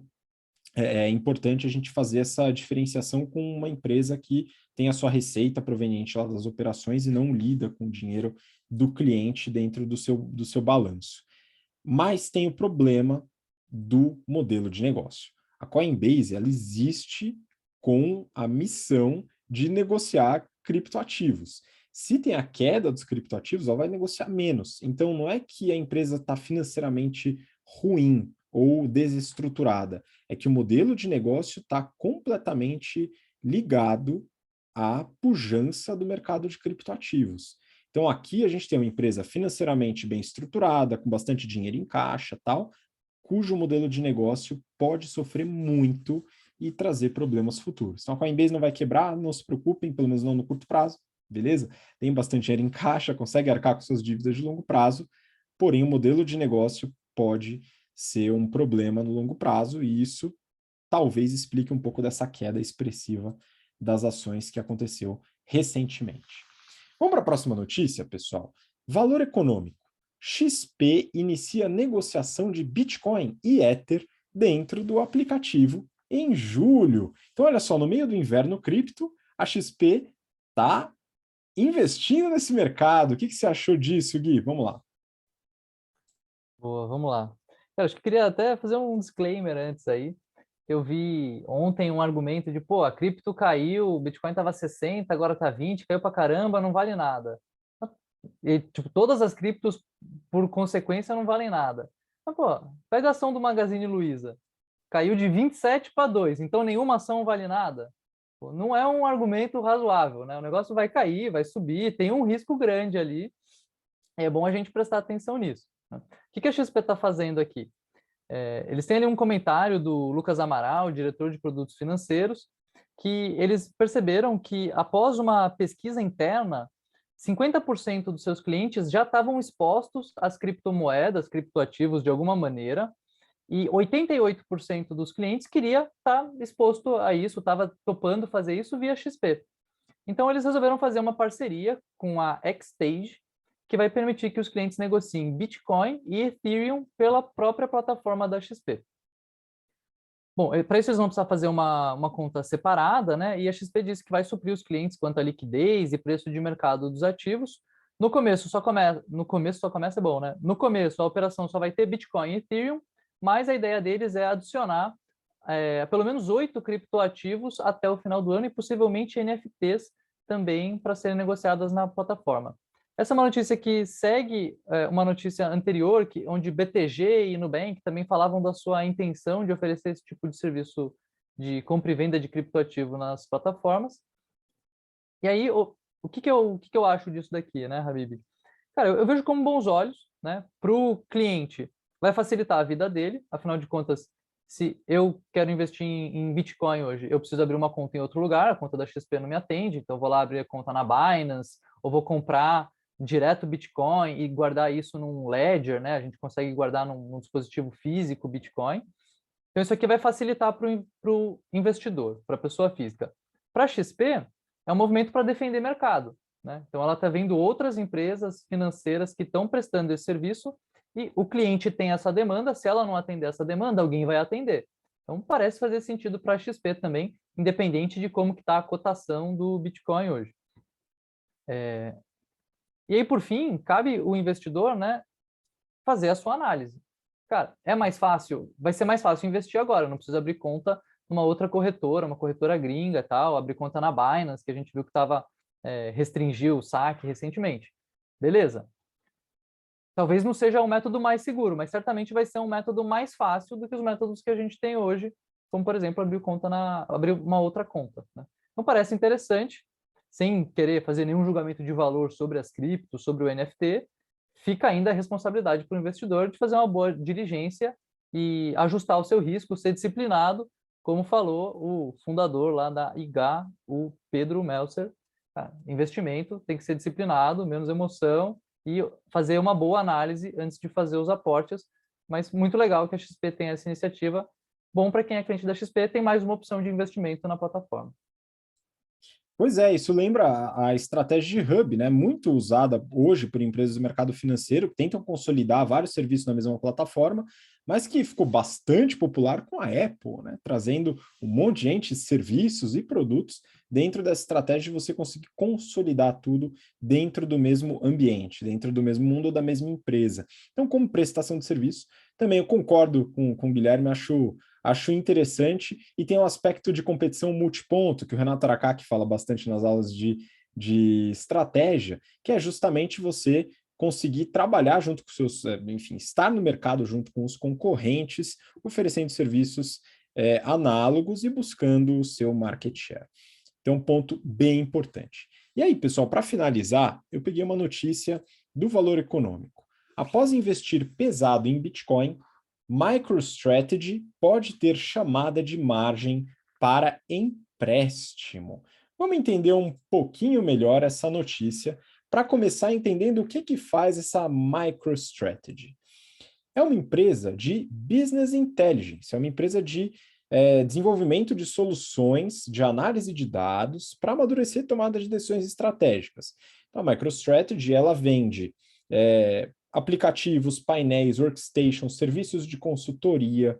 é importante a gente fazer essa diferenciação com uma empresa que tem a sua receita proveniente lá das operações e não lida com o dinheiro do cliente dentro do seu balanço. Mas tem o problema do modelo de negócio. A Coinbase, ela existe com a missão de negociar criptoativos. Se tem a queda dos criptoativos, ela vai negociar menos. Então, não é que a empresa está financeiramente ruim ou desestruturada, é que o modelo de negócio está completamente ligado à pujança do mercado de criptoativos. Então, aqui a gente tem uma empresa financeiramente bem estruturada, com bastante dinheiro em caixa, tal, cujo modelo de negócio pode sofrer muito e trazer problemas futuros. Então, a Coinbase não vai quebrar, não se preocupem, pelo menos não no curto prazo, beleza? Tem bastante dinheiro em caixa, consegue arcar com suas dívidas de longo prazo, porém o modelo de negócio pode ser um problema no longo prazo e isso talvez explique um pouco dessa queda expressiva das ações que aconteceu recentemente. Vamos para a próxima notícia, pessoal. Valor econômico. XP inicia negociação de Bitcoin e Ether dentro do aplicativo em julho. Então, olha só, no meio do inverno cripto, a XP está investindo nesse mercado. O que você achou disso, Gui? Vamos lá. Boa, vamos lá. Eu acho que queria até fazer um disclaimer antes aí. Eu vi ontem um argumento de, pô, a cripto caiu, o Bitcoin estava 60, agora está 20, caiu para caramba, não vale nada. E, tipo, todas as criptos, por consequência, não valem nada. Mas, pô, pega a ação do Magazine Luiza. Caiu de 27 para 2, então nenhuma ação vale nada. Pô, não é um argumento razoável, né? O negócio vai cair, vai subir, tem um risco grande ali. É bom a gente prestar atenção nisso, né? O que a XP está fazendo aqui? Eles têm ali um comentário do Lucas Amaral, diretor de produtos financeiros, que eles perceberam que após uma pesquisa interna, 50% dos seus clientes já estavam expostos às criptomoedas, criptoativos de alguma maneira, e 88% dos clientes queria estar exposto a isso, estava topando fazer isso via XP. Então, eles resolveram fazer uma parceria com a Xstage, que vai permitir que os clientes negociem Bitcoin e Ethereum pela própria plataforma da XP. Bom, para isso eles vão precisar fazer uma conta separada, né? E a XP disse que vai suprir os clientes quanto à liquidez e preço de mercado dos ativos. No começo só começa é bom, né? No começo a operação só vai ter Bitcoin e Ethereum, mas a ideia deles é adicionar pelo menos 8 criptoativos até o final do ano e possivelmente NFTs também para serem negociadas na plataforma. Essa é uma notícia que segue uma notícia anterior, onde BTG e Nubank também falavam da sua intenção de oferecer esse tipo de serviço de compra e venda de criptoativo nas plataformas. E aí, o que eu acho disso daqui, né, Habib? Cara, eu vejo como bons olhos, né? Para o cliente, vai facilitar a vida dele, afinal de contas, se eu quero investir em Bitcoin hoje, eu preciso abrir uma conta em outro lugar, a conta da XP não me atende, então eu vou lá abrir a conta na Binance, ou vou comprar direto Bitcoin e guardar isso num Ledger, né? A gente consegue guardar num dispositivo físico Bitcoin. Então, isso aqui vai facilitar para o investidor, para a pessoa física. Para a XP, é um movimento para defender mercado, né? Então, ela está vendo outras empresas financeiras que estão prestando esse serviço e o cliente tem essa demanda. Se ela não atender essa demanda, alguém vai atender. Então, parece fazer sentido para a XP também, independente de como está a cotação do Bitcoin hoje. E aí, por fim, cabe o investidor, né, fazer a sua análise. Cara, vai ser mais fácil investir agora, não precisa abrir conta numa outra corretora, uma corretora gringa e tal, abrir conta na Binance, que a gente viu que restringiu o saque recentemente. Beleza. Talvez não seja o método mais seguro, mas certamente vai ser um método mais fácil do que os métodos que a gente tem hoje, como, por exemplo, abrir uma outra conta, né? Então, parece interessante, sem querer fazer nenhum julgamento de valor sobre as criptos, sobre o NFT, fica ainda a responsabilidade para o investidor de fazer uma boa diligência e ajustar o seu risco, ser disciplinado, como falou o fundador lá da IGA, o Pedro Meltzer. Investimento tem que ser disciplinado, menos emoção, e fazer uma boa análise antes de fazer os aportes, mas muito legal que a XP tenha essa iniciativa. Bom para quem é cliente da XP, tem mais uma opção de investimento na plataforma. Pois é, isso lembra a estratégia de hub, né? Muito usada hoje por empresas do mercado financeiro que tentam consolidar vários serviços na mesma plataforma, mas que ficou bastante popular com a Apple, né? Trazendo um monte de gente, serviços e produtos dentro dessa estratégia de você conseguir consolidar tudo dentro do mesmo ambiente, dentro do mesmo mundo ou da mesma empresa. Então, como prestação de serviço, também eu concordo com o Guilherme, acho interessante, e tem um aspecto de competição multiponto, que o Renato Aracaki fala bastante nas aulas de estratégia, que é justamente você conseguir trabalhar junto com seus, enfim, estar no mercado junto com os concorrentes, oferecendo serviços análogos e buscando o seu market share. Então, um ponto bem importante. E aí, pessoal, para finalizar, eu peguei uma notícia do Valor Econômico. Após investir pesado em Bitcoin, MicroStrategy pode ter chamada de margem para empréstimo. Vamos entender um pouquinho melhor essa notícia para começar entendendo o que faz essa MicroStrategy. É uma empresa de business intelligence, é uma empresa de desenvolvimento de soluções de análise de dados para amadurecer tomada de decisões estratégicas. Então, a MicroStrategy ela vende aplicativos, painéis, workstations, serviços de consultoria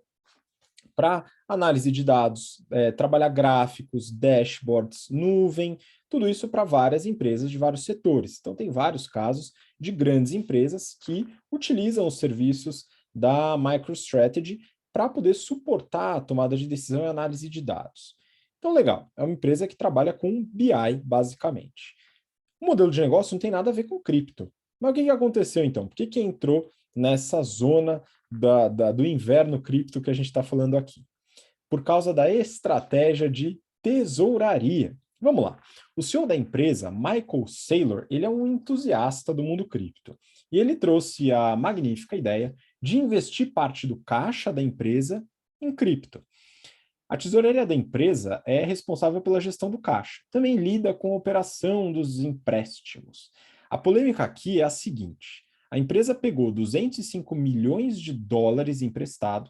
para análise de dados, trabalhar gráficos, dashboards, nuvem, tudo isso para várias empresas de vários setores. Então, tem vários casos de grandes empresas que utilizam os serviços da MicroStrategy para poder suportar a tomada de decisão e análise de dados. Então, legal, é uma empresa que trabalha com BI, basicamente. O modelo de negócio não tem nada a ver com cripto. Mas o que aconteceu, então? Por que entrou nessa zona do inverno cripto que a gente está falando aqui? Por causa da estratégia de tesouraria. Vamos lá. O CEO da empresa, Michael Saylor, ele é um entusiasta do mundo cripto. E ele trouxe a magnífica ideia de investir parte do caixa da empresa em cripto. A tesouraria da empresa é responsável pela gestão do caixa. Também lida com a operação dos empréstimos. A polêmica aqui é a seguinte: a empresa pegou 205 milhões de dólares emprestado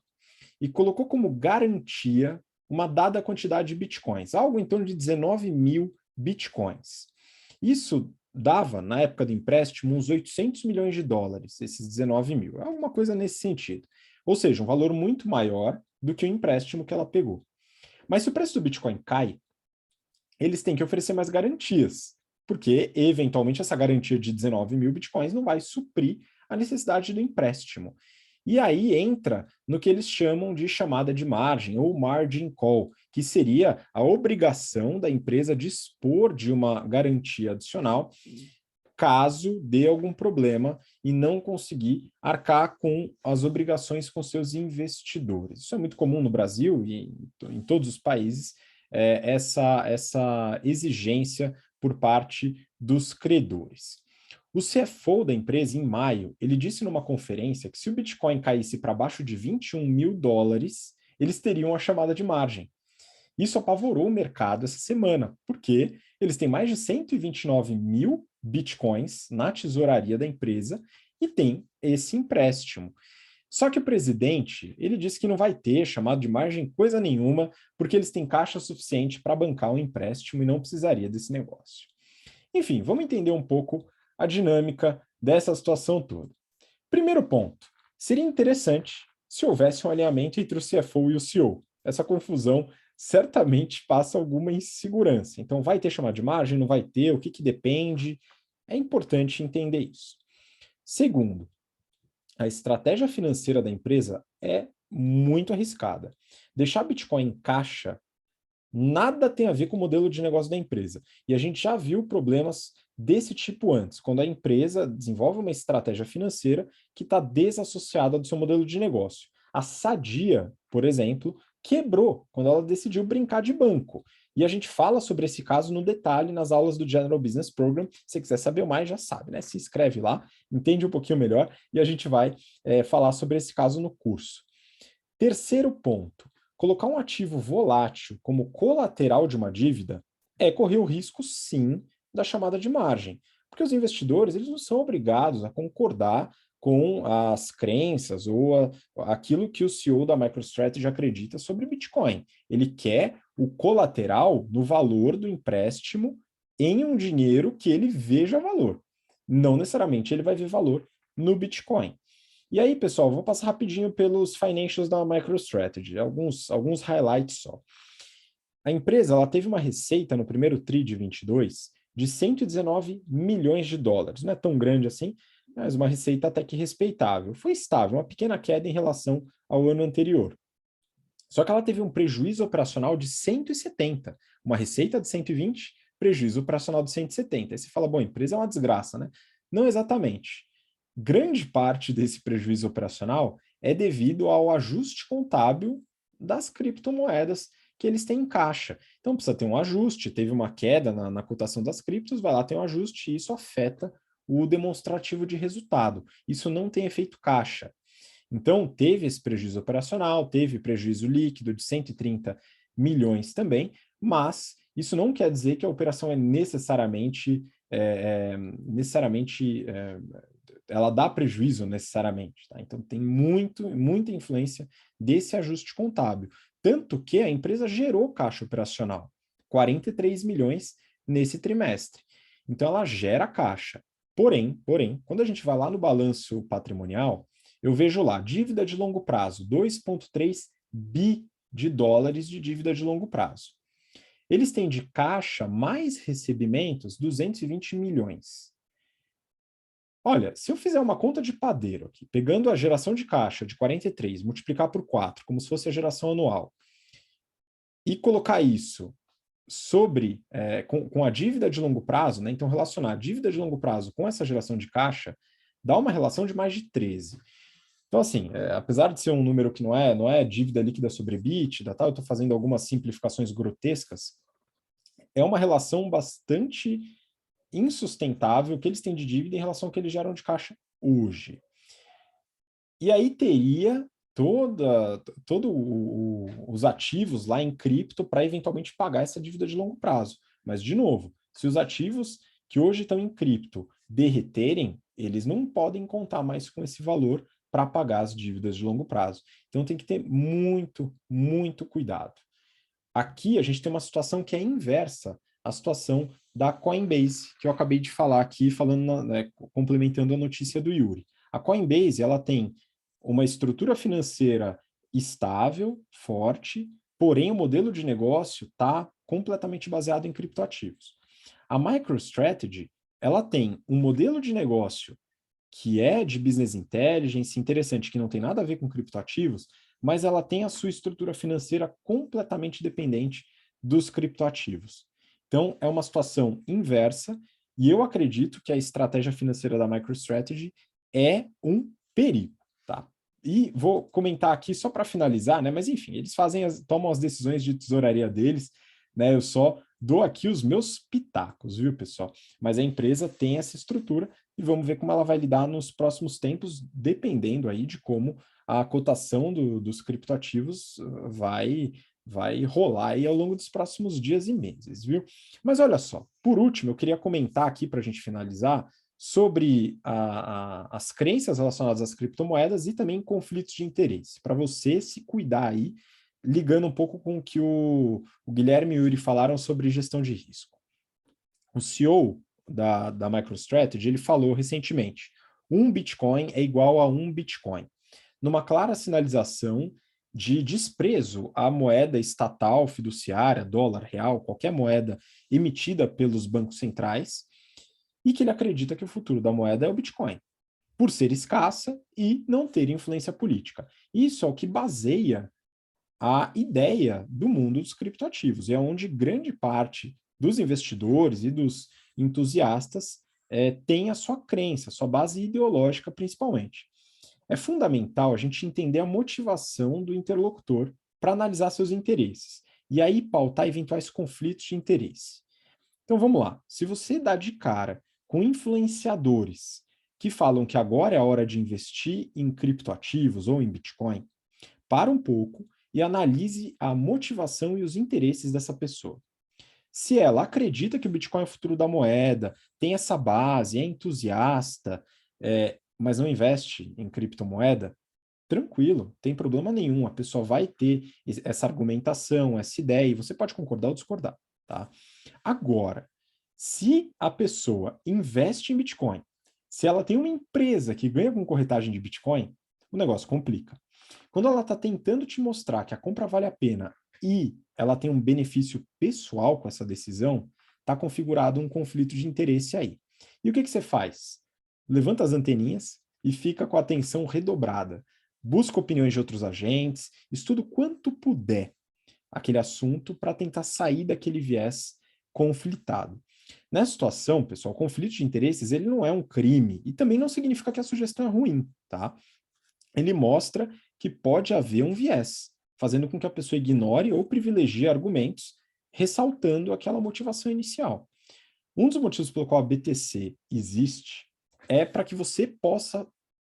e colocou como garantia uma dada quantidade de bitcoins, algo em torno de 19 mil bitcoins. Isso dava, na época do empréstimo, uns 800 milhões de dólares, esses 19 mil. É alguma coisa nesse sentido. Ou seja, um valor muito maior do que o empréstimo que ela pegou. Mas se o preço do Bitcoin cai, eles têm que oferecer mais garantias, porque, eventualmente, essa garantia de 19 mil bitcoins não vai suprir a necessidade do empréstimo. E aí entra no que eles chamam de chamada de margem, ou margin call, que seria a obrigação da empresa dispor de uma garantia adicional caso dê algum problema e não conseguir arcar com as obrigações com seus investidores. Isso é muito comum no Brasil e em todos os países, essa exigência por parte dos credores. O CFO da empresa, em maio, ele disse numa conferência que se o Bitcoin caísse para baixo de 21 mil dólares, eles teriam a chamada de margem. Isso apavorou o mercado essa semana, porque eles têm mais de 129 mil bitcoins na tesouraria da empresa e tem esse empréstimo. Só que o presidente, ele disse que não vai ter chamado de margem coisa nenhuma, porque eles têm caixa suficiente para bancar um empréstimo e não precisaria desse negócio. Enfim, vamos entender um pouco a dinâmica dessa situação toda. Primeiro ponto, seria interessante se houvesse um alinhamento entre o CFO e o CEO. Essa confusão certamente passa alguma insegurança. Então, vai ter chamada de margem, não vai ter, o que depende? É importante entender isso. Segundo, a estratégia financeira da empresa é muito arriscada. Deixar Bitcoin em caixa nada tem a ver com o modelo de negócio da empresa. E a gente já viu problemas desse tipo antes, quando a empresa desenvolve uma estratégia financeira que está desassociada do seu modelo de negócio. A Sadia, por exemplo, quebrou quando ela decidiu brincar de banco. E a gente fala sobre esse caso no detalhe nas aulas do General Business Program. Se você quiser saber mais, já sabe, né? Se inscreve lá, entende um pouquinho melhor e a gente vai falar sobre esse caso no curso. Terceiro ponto, colocar um ativo volátil como colateral de uma dívida é correr o risco, sim, da chamada de margem, porque os investidores eles não são obrigados a concordar com as crenças ou aquilo que o CEO da MicroStrategy acredita sobre Bitcoin. Ele quer o colateral no valor do empréstimo em um dinheiro que ele veja valor. Não necessariamente ele vai ver valor no Bitcoin. E aí, pessoal, vou passar rapidinho pelos financials da MicroStrategy, alguns highlights só. A empresa ela teve uma receita no primeiro TRI de 22 de 119 milhões de dólares. Não é tão grande assim, mas uma receita até que respeitável. Foi estável, uma pequena queda em relação ao ano anterior. Só que ela teve um prejuízo operacional de 170, uma receita de 120, prejuízo operacional de 170. Aí você fala, bom, a empresa é uma desgraça, né? Não exatamente. Grande parte desse prejuízo operacional é devido ao ajuste contábil das criptomoedas que eles têm em caixa. Então precisa ter um ajuste, teve uma queda na cotação das criptos, vai lá, tem um ajuste e isso afeta o demonstrativo de resultado. Isso não tem efeito caixa. Então, teve esse prejuízo operacional, teve prejuízo líquido de 130 milhões também, mas isso não quer dizer que a operação é necessariamente ela dá prejuízo necessariamente. Tá? Então, tem muita influência desse ajuste contábil. Tanto que a empresa gerou caixa operacional, 43 milhões nesse trimestre. Então, ela gera caixa. Porém, quando a gente vai lá no balanço patrimonial, eu vejo lá, dívida de longo prazo, 2,3 de dólares de dívida de longo prazo. Eles têm de caixa mais recebimentos 220 milhões. Olha, se eu fizer uma conta de padeiro aqui, pegando a geração de caixa de 43, multiplicar por 4, como se fosse a geração anual, e colocar isso sobre, com a dívida de longo prazo, né? Então relacionar a dívida de longo prazo com essa geração de caixa, dá uma relação de mais de 13. Então, assim, apesar de ser um número que não é dívida líquida sobre EBITDA, tá? Eu estou fazendo algumas simplificações grotescas, é uma relação bastante insustentável que eles têm de dívida em relação ao que eles geram de caixa hoje. E aí teria os ativos lá em cripto para eventualmente pagar essa dívida de longo prazo. Mas, de novo, se os ativos que hoje estão em cripto derreterem, eles não podem contar mais com esse valor para pagar as dívidas de longo prazo. Então tem que ter muito, muito cuidado. Aqui a gente tem uma situação que é inversa à situação da Coinbase, que eu acabei de falar aqui, complementando a notícia do Yuri. A Coinbase, ela tem uma estrutura financeira estável, forte, porém o modelo de negócio está completamente baseado em criptoativos. A MicroStrategy, ela tem um modelo de negócio que é de business intelligence, interessante, que não tem nada a ver com criptoativos, mas ela tem a sua estrutura financeira completamente dependente dos criptoativos. Então, é uma situação inversa, e eu acredito que a estratégia financeira da MicroStrategy é um perigo, tá? E vou comentar aqui só para finalizar, né? Mas enfim, eles tomam as decisões de tesouraria deles, né? Eu só dou aqui os meus pitacos, viu, pessoal? Mas a empresa tem essa estrutura e vamos ver como ela vai lidar nos próximos tempos, dependendo aí de como a cotação dos criptoativos vai rolar aí ao longo dos próximos dias e meses, viu? Mas olha só, por último, eu queria comentar aqui para a gente finalizar sobre as crenças relacionadas às criptomoedas e também conflitos de interesse, para você se cuidar aí, ligando um pouco com o que o Guilherme e o Yuri falaram sobre gestão de risco. O CEO da MicroStrategy, ele falou recentemente, 1 Bitcoin é igual a 1 Bitcoin, numa clara sinalização de desprezo à moeda estatal, fiduciária, dólar, real, qualquer moeda emitida pelos bancos centrais, e que ele acredita que o futuro da moeda é o Bitcoin, por ser escassa e não ter influência política. Isso é o que baseia a ideia do mundo dos criptoativos, e é onde grande parte dos investidores e dos entusiastas tem a sua crença, a sua base ideológica principalmente. É fundamental a gente entender a motivação do interlocutor para analisar seus interesses, e aí pautar eventuais conflitos de interesse. Então vamos lá, se você dá de cara com influenciadores que falam que agora é a hora de investir em criptoativos ou em Bitcoin, para um pouco e analise a motivação e os interesses dessa pessoa. Se ela acredita que o Bitcoin é o futuro da moeda, tem essa base, é entusiasta, mas não investe em criptomoeda, tranquilo, tem problema nenhum. A pessoa vai ter essa argumentação, essa ideia, e você pode concordar ou discordar, tá? Agora, se a pessoa investe em Bitcoin, se ela tem uma empresa que ganha com corretagem de Bitcoin, o negócio complica. Quando ela está tentando te mostrar que a compra vale a pena e ela tem um benefício pessoal com essa decisão, está configurado um conflito de interesse aí. E o que você faz? Levanta as anteninhas e fica com a atenção redobrada. Busca opiniões de outros agentes, estuda o quanto puder aquele assunto para tentar sair daquele viés conflitado. Nessa situação, pessoal, o conflito de interesses ele não é um crime e também não significa que a sugestão é ruim, tá? Ele mostra que pode haver um viés, fazendo com que a pessoa ignore ou privilegie argumentos, ressaltando aquela motivação inicial. Um dos motivos pelo qual a BTC existe é para que você possa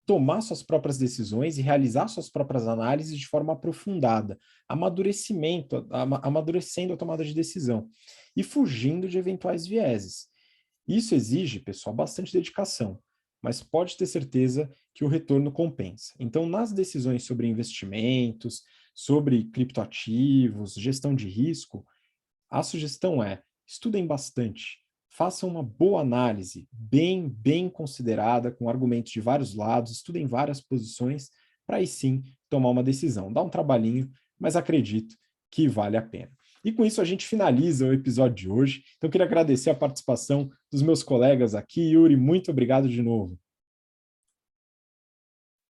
tomar suas próprias decisões e realizar suas próprias análises de forma aprofundada, amadurecendo a tomada de decisão e fugindo de eventuais vieses. Isso exige, pessoal, bastante dedicação, mas pode ter certeza que o retorno compensa. Então, nas decisões sobre investimentos, sobre criptoativos, gestão de risco, a sugestão é: estudem bastante, façam uma boa análise, bem considerada, com argumentos de vários lados, estudem várias posições, para aí sim tomar uma decisão. Dá um trabalhinho, mas acredito que vale a pena. E com isso a gente finaliza o episódio de hoje. Então, eu queria agradecer a participação dos meus colegas aqui. Yuri, muito obrigado de novo.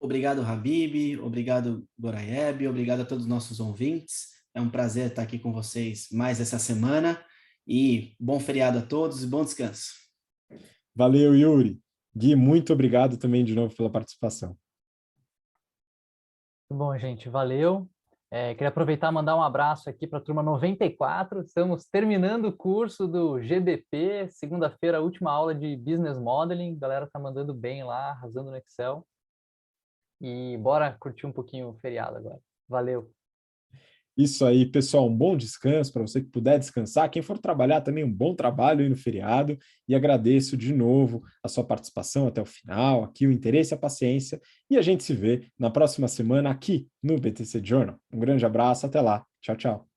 Obrigado, Habib, obrigado, Goraieb, obrigado a todos os nossos ouvintes. É um prazer estar aqui com vocês mais essa semana e bom feriado a todos e bom descanso. Valeu, Yuri. Gui, muito obrigado também de novo pela participação. Bom, gente, valeu. Queria aproveitar e mandar um abraço aqui para a turma 94. Estamos terminando o curso do GBP, segunda-feira, última aula de Business Modeling. A galera tá mandando bem lá, arrasando no Excel. E bora curtir um pouquinho o feriado agora. Valeu. Isso aí, pessoal, um bom descanso para você que puder descansar. Quem for trabalhar também, um bom trabalho aí no feriado. E agradeço de novo a sua participação até o final, aqui o interesse e a paciência. E a gente se vê na próxima semana aqui no BTC Journal. Um grande abraço, até lá. Tchau, tchau.